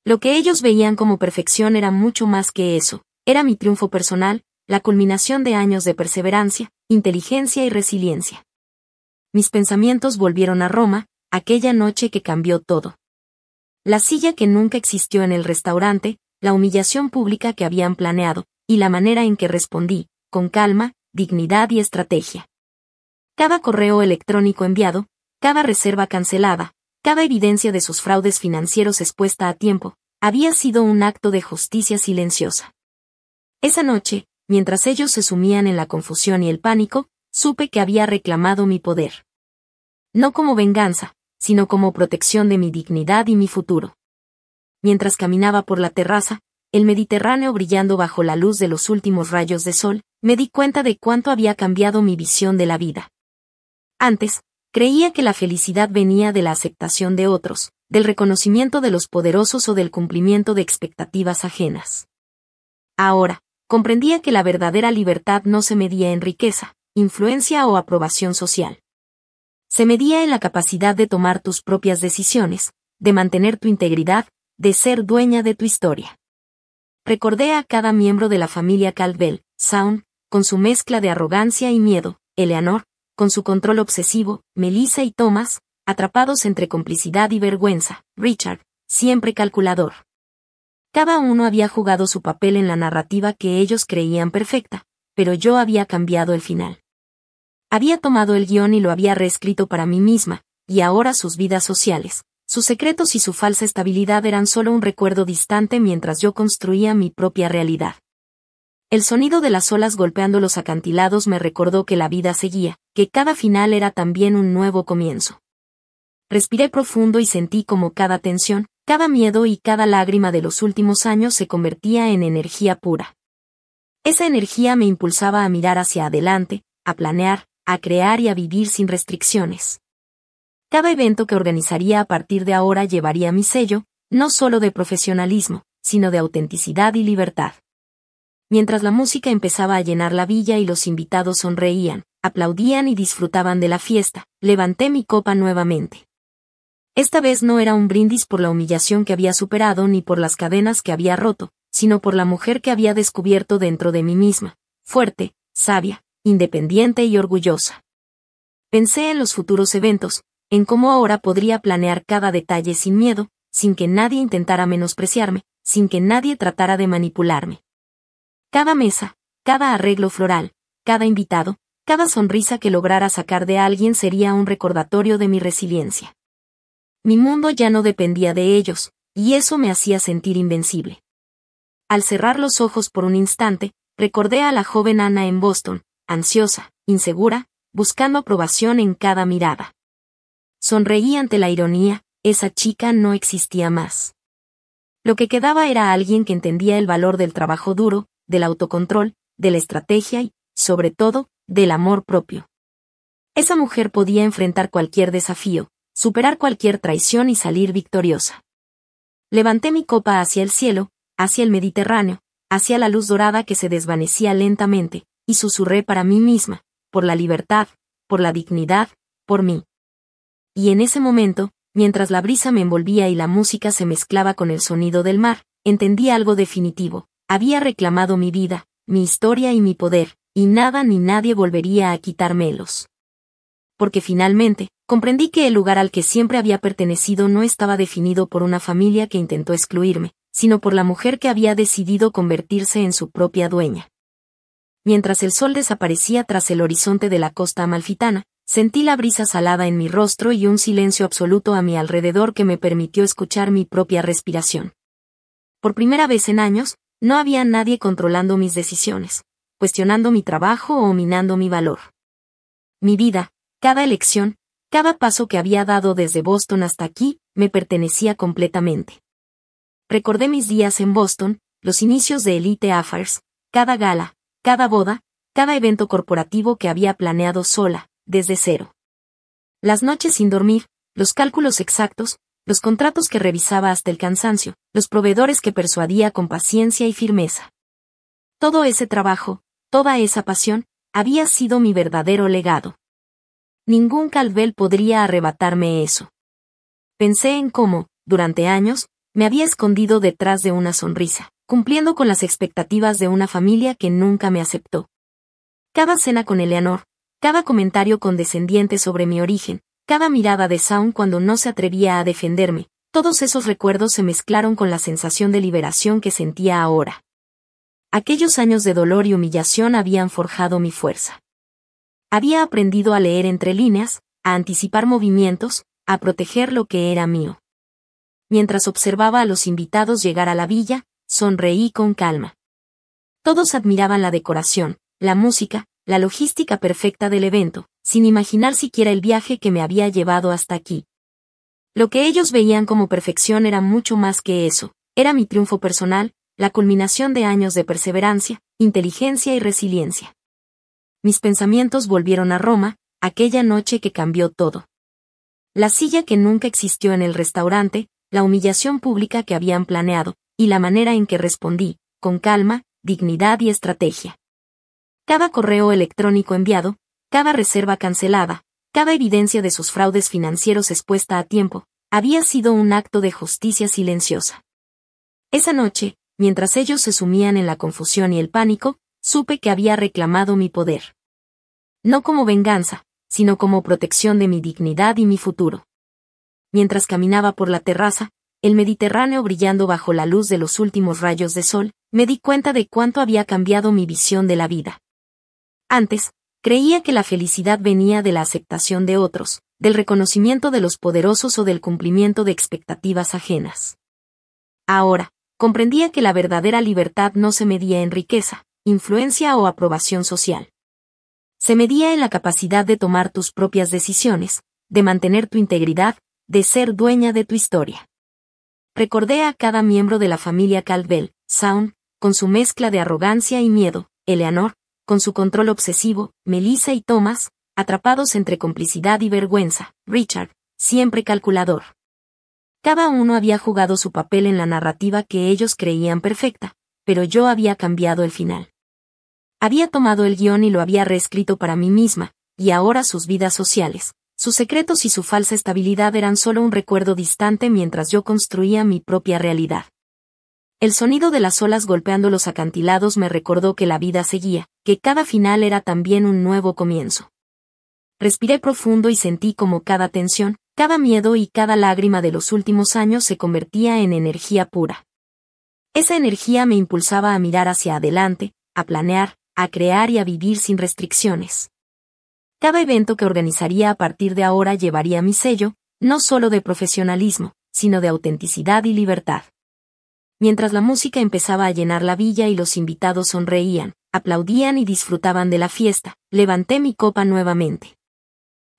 Lo que ellos veían como perfección era mucho más que eso, era mi triunfo personal, la culminación de años de perseverancia, inteligencia y resiliencia. Mis pensamientos volvieron a Roma, aquella noche que cambió todo. La silla que nunca existió en el restaurante, la humillación pública que habían planeado, y la manera en que respondí, con calma, dignidad y estrategia. Cada correo electrónico enviado, cada reserva cancelada, cada evidencia de sus fraudes financieros expuesta a tiempo, había sido un acto de justicia silenciosa. Esa noche, mientras ellos se sumían en la confusión y el pánico, supe que había reclamado mi poder. No como venganza, sino como protección de mi dignidad y mi futuro. Mientras caminaba por la terraza, el Mediterráneo brillando bajo la luz de los últimos rayos de sol, me di cuenta de cuánto había cambiado mi visión de la vida. Antes, creía que la felicidad venía de la aceptación de otros, del reconocimiento de los poderosos o del cumplimiento de expectativas ajenas. Ahora, comprendía que la verdadera libertad no se medía en riqueza, influencia o aprobación social. Se medía en la capacidad de tomar tus propias decisiones, de mantener tu integridad, de ser dueña de tu historia. Recordé a cada miembro de la familia Caldwell, Shaun, con su mezcla de arrogancia y miedo, Eleanor, con su control obsesivo, Melissa y Thomas, atrapados entre complicidad y vergüenza, Richard, siempre calculador. Cada uno había jugado su papel en la narrativa que ellos creían perfecta, pero yo había cambiado el final. Había tomado el guión y lo había reescrito para mí misma, y ahora sus vidas sociales, sus secretos y su falsa estabilidad eran solo un recuerdo distante mientras yo construía mi propia realidad. El sonido de las olas golpeando los acantilados me recordó que la vida seguía, que cada final era también un nuevo comienzo. Respiré profundo y sentí como cada tensión, cada miedo y cada lágrima de los últimos años se convertía en energía pura. Esa energía me impulsaba a mirar hacia adelante, a planear, a crear y a vivir sin restricciones. Cada evento que organizaría a partir de ahora llevaría mi sello, no solo de profesionalismo, sino de autenticidad y libertad. Mientras la música empezaba a llenar la villa y los invitados sonreían, aplaudían y disfrutaban de la fiesta, levanté mi copa nuevamente. Esta vez no era un brindis por la humillación que había superado ni por las cadenas que había roto, sino por la mujer que había descubierto dentro de mí misma, fuerte, sabia, independiente y orgullosa. Pensé en los futuros eventos, en cómo ahora podría planear cada detalle sin miedo, sin que nadie intentara menospreciarme, sin que nadie tratara de manipularme. Cada mesa, cada arreglo floral, cada invitado, cada sonrisa que lograra sacar de alguien sería un recordatorio de mi resiliencia. Mi mundo ya no dependía de ellos, y eso me hacía sentir invencible. Al cerrar los ojos por un instante, recordé a la joven Anna en Boston, ansiosa, insegura, buscando aprobación en cada mirada. Sonreí ante la ironía, esa chica no existía más. Lo que quedaba era alguien que entendía el valor del trabajo duro, del autocontrol, de la estrategia y, sobre todo, del amor propio. Esa mujer podía enfrentar cualquier desafío, superar cualquier traición y salir victoriosa. Levanté mi copa hacia el cielo, hacia el Mediterráneo, hacia la luz dorada que se desvanecía lentamente, y susurré para mí misma, por la libertad, por la dignidad, por mí. Y en ese momento, mientras la brisa me envolvía y la música se mezclaba con el sonido del mar, entendí algo definitivo: había reclamado mi vida, mi historia y mi poder, y nada ni nadie volvería a quitármelos. Porque finalmente, comprendí que el lugar al que siempre había pertenecido no estaba definido por una familia que intentó excluirme, sino por la mujer que había decidido convertirse en su propia dueña. Mientras el sol desaparecía tras el horizonte de la costa amalfitana, sentí la brisa salada en mi rostro y un silencio absoluto a mi alrededor que me permitió escuchar mi propia respiración. Por primera vez en años, no había nadie controlando mis decisiones, cuestionando mi trabajo o minando mi valor. Mi vida, cada elección, cada paso que había dado desde Boston hasta aquí, me pertenecía completamente. Recordé mis días en Boston, los inicios de Elite Affairs, cada gala, cada boda, cada evento corporativo que había planeado sola, desde cero. Las noches sin dormir, los cálculos exactos, los contratos que revisaba hasta el cansancio, los proveedores que persuadía con paciencia y firmeza. Todo ese trabajo, toda esa pasión, había sido mi verdadero legado. Ningún Caldwell podría arrebatarme eso. Pensé en cómo, durante años, me había escondido detrás de una sonrisa, cumpliendo con las expectativas de una familia que nunca me aceptó. Cada cena con Eleanor, cada comentario condescendiente sobre mi origen, cada mirada de Shaun cuando no se atrevía a defenderme, todos esos recuerdos se mezclaron con la sensación de liberación que sentía ahora. Aquellos años de dolor y humillación habían forjado mi fuerza. Había aprendido a leer entre líneas, a anticipar movimientos, a proteger lo que era mío. Mientras observaba a los invitados llegar a la villa, sonreí con calma. Todos admiraban la decoración, la música, la logística perfecta del evento, sin imaginar siquiera el viaje que me había llevado hasta aquí. Lo que ellos veían como perfección era mucho más que eso, era mi triunfo personal, la culminación de años de perseverancia, inteligencia y resiliencia. Mis pensamientos volvieron a Roma, aquella noche que cambió todo. La silla que nunca existió en el restaurante, la humillación pública que habían planeado, y la manera en que respondí, con calma, dignidad y estrategia. Cada correo electrónico enviado, cada reserva cancelada, cada evidencia de sus fraudes financieros expuesta a tiempo, había sido un acto de justicia silenciosa. Esa noche, mientras ellos se sumían en la confusión y el pánico, supe que había reclamado mi poder. No como venganza, sino como protección de mi dignidad y mi futuro. Mientras caminaba por la terraza, el Mediterráneo brillando bajo la luz de los últimos rayos de sol, me di cuenta de cuánto había cambiado mi visión de la vida. Antes, creía que la felicidad venía de la aceptación de otros, del reconocimiento de los poderosos o del cumplimiento de expectativas ajenas. Ahora, comprendía que la verdadera libertad no se medía en riqueza, influencia o aprobación social. Se medía en la capacidad de tomar tus propias decisiones, de mantener tu integridad, de ser dueña de tu historia. Recordé a cada miembro de la familia Caldwell, Sound, con su mezcla de arrogancia y miedo, Eleanor, con su control obsesivo, Melissa y Thomas, atrapados entre complicidad y vergüenza, Richard, siempre calculador. Cada uno había jugado su papel en la narrativa que ellos creían perfecta, pero yo había cambiado el final. Había tomado el guión y lo había reescrito para mí misma, y ahora sus vidas sociales, sus secretos y su falsa estabilidad eran solo un recuerdo distante mientras yo construía mi propia realidad. El sonido de las olas golpeando los acantilados me recordó que la vida seguía, que cada final era también un nuevo comienzo. Respiré profundo y sentí como cada tensión, cada miedo y cada lágrima de los últimos años se convertía en energía pura. Esa energía me impulsaba a mirar hacia adelante, a planear, a crear y a vivir sin restricciones. Cada evento que organizaría a partir de ahora llevaría mi sello, no solo de profesionalismo, sino de autenticidad y libertad. Mientras la música empezaba a llenar la villa y los invitados sonreían, aplaudían y disfrutaban de la fiesta, levanté mi copa nuevamente.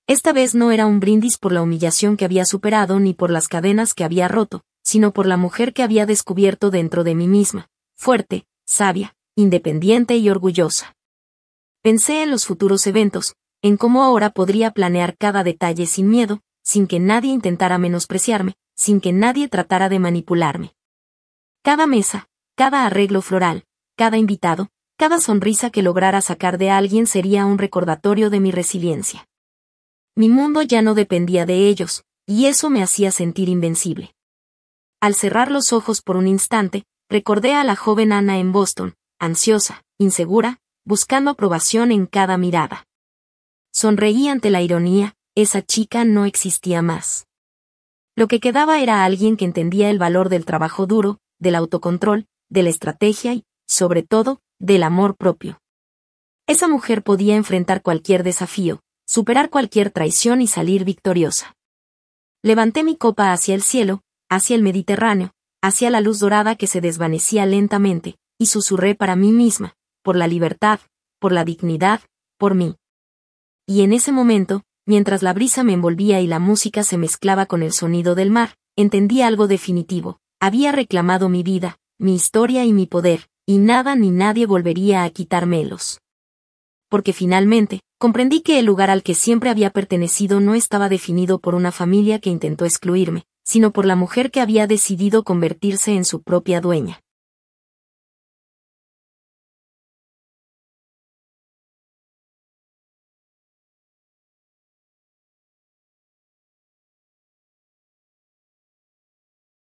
Esta vez no era un brindis por la humillación que había superado ni por las cadenas que había roto, sino por la mujer que había descubierto dentro de mí misma, fuerte, sabia, independiente y orgullosa. Pensé en los futuros eventos, en cómo ahora podría planear cada detalle sin miedo, sin que nadie intentara menospreciarme, sin que nadie tratara de manipularme. Cada mesa, cada arreglo floral, cada invitado, cada sonrisa que lograra sacar de alguien sería un recordatorio de mi resiliencia. Mi mundo ya no dependía de ellos, y eso me hacía sentir invencible. Al cerrar los ojos por un instante, recordé a la joven Ana en Boston, ansiosa, insegura, buscando aprobación en cada mirada. Sonreí ante la ironía, esa chica no existía más. Lo que quedaba era alguien que entendía el valor del trabajo duro, del autocontrol, de la estrategia y, sobre todo, del amor propio. Esa mujer podía enfrentar cualquier desafío, superar cualquier traición y salir victoriosa. Levanté mi copa hacia el cielo, hacia el Mediterráneo, hacia la luz dorada que se desvanecía lentamente, y susurré para mí misma, por la libertad, por la dignidad, por mí. Y en ese momento, mientras la brisa me envolvía y la música se mezclaba con el sonido del mar, entendí algo definitivo: había reclamado mi vida, mi historia y mi poder, y nada ni nadie volvería a quitármelos. Porque finalmente, comprendí que el lugar al que siempre había pertenecido no estaba definido por una familia que intentó excluirme, sino por la mujer que había decidido convertirse en su propia dueña.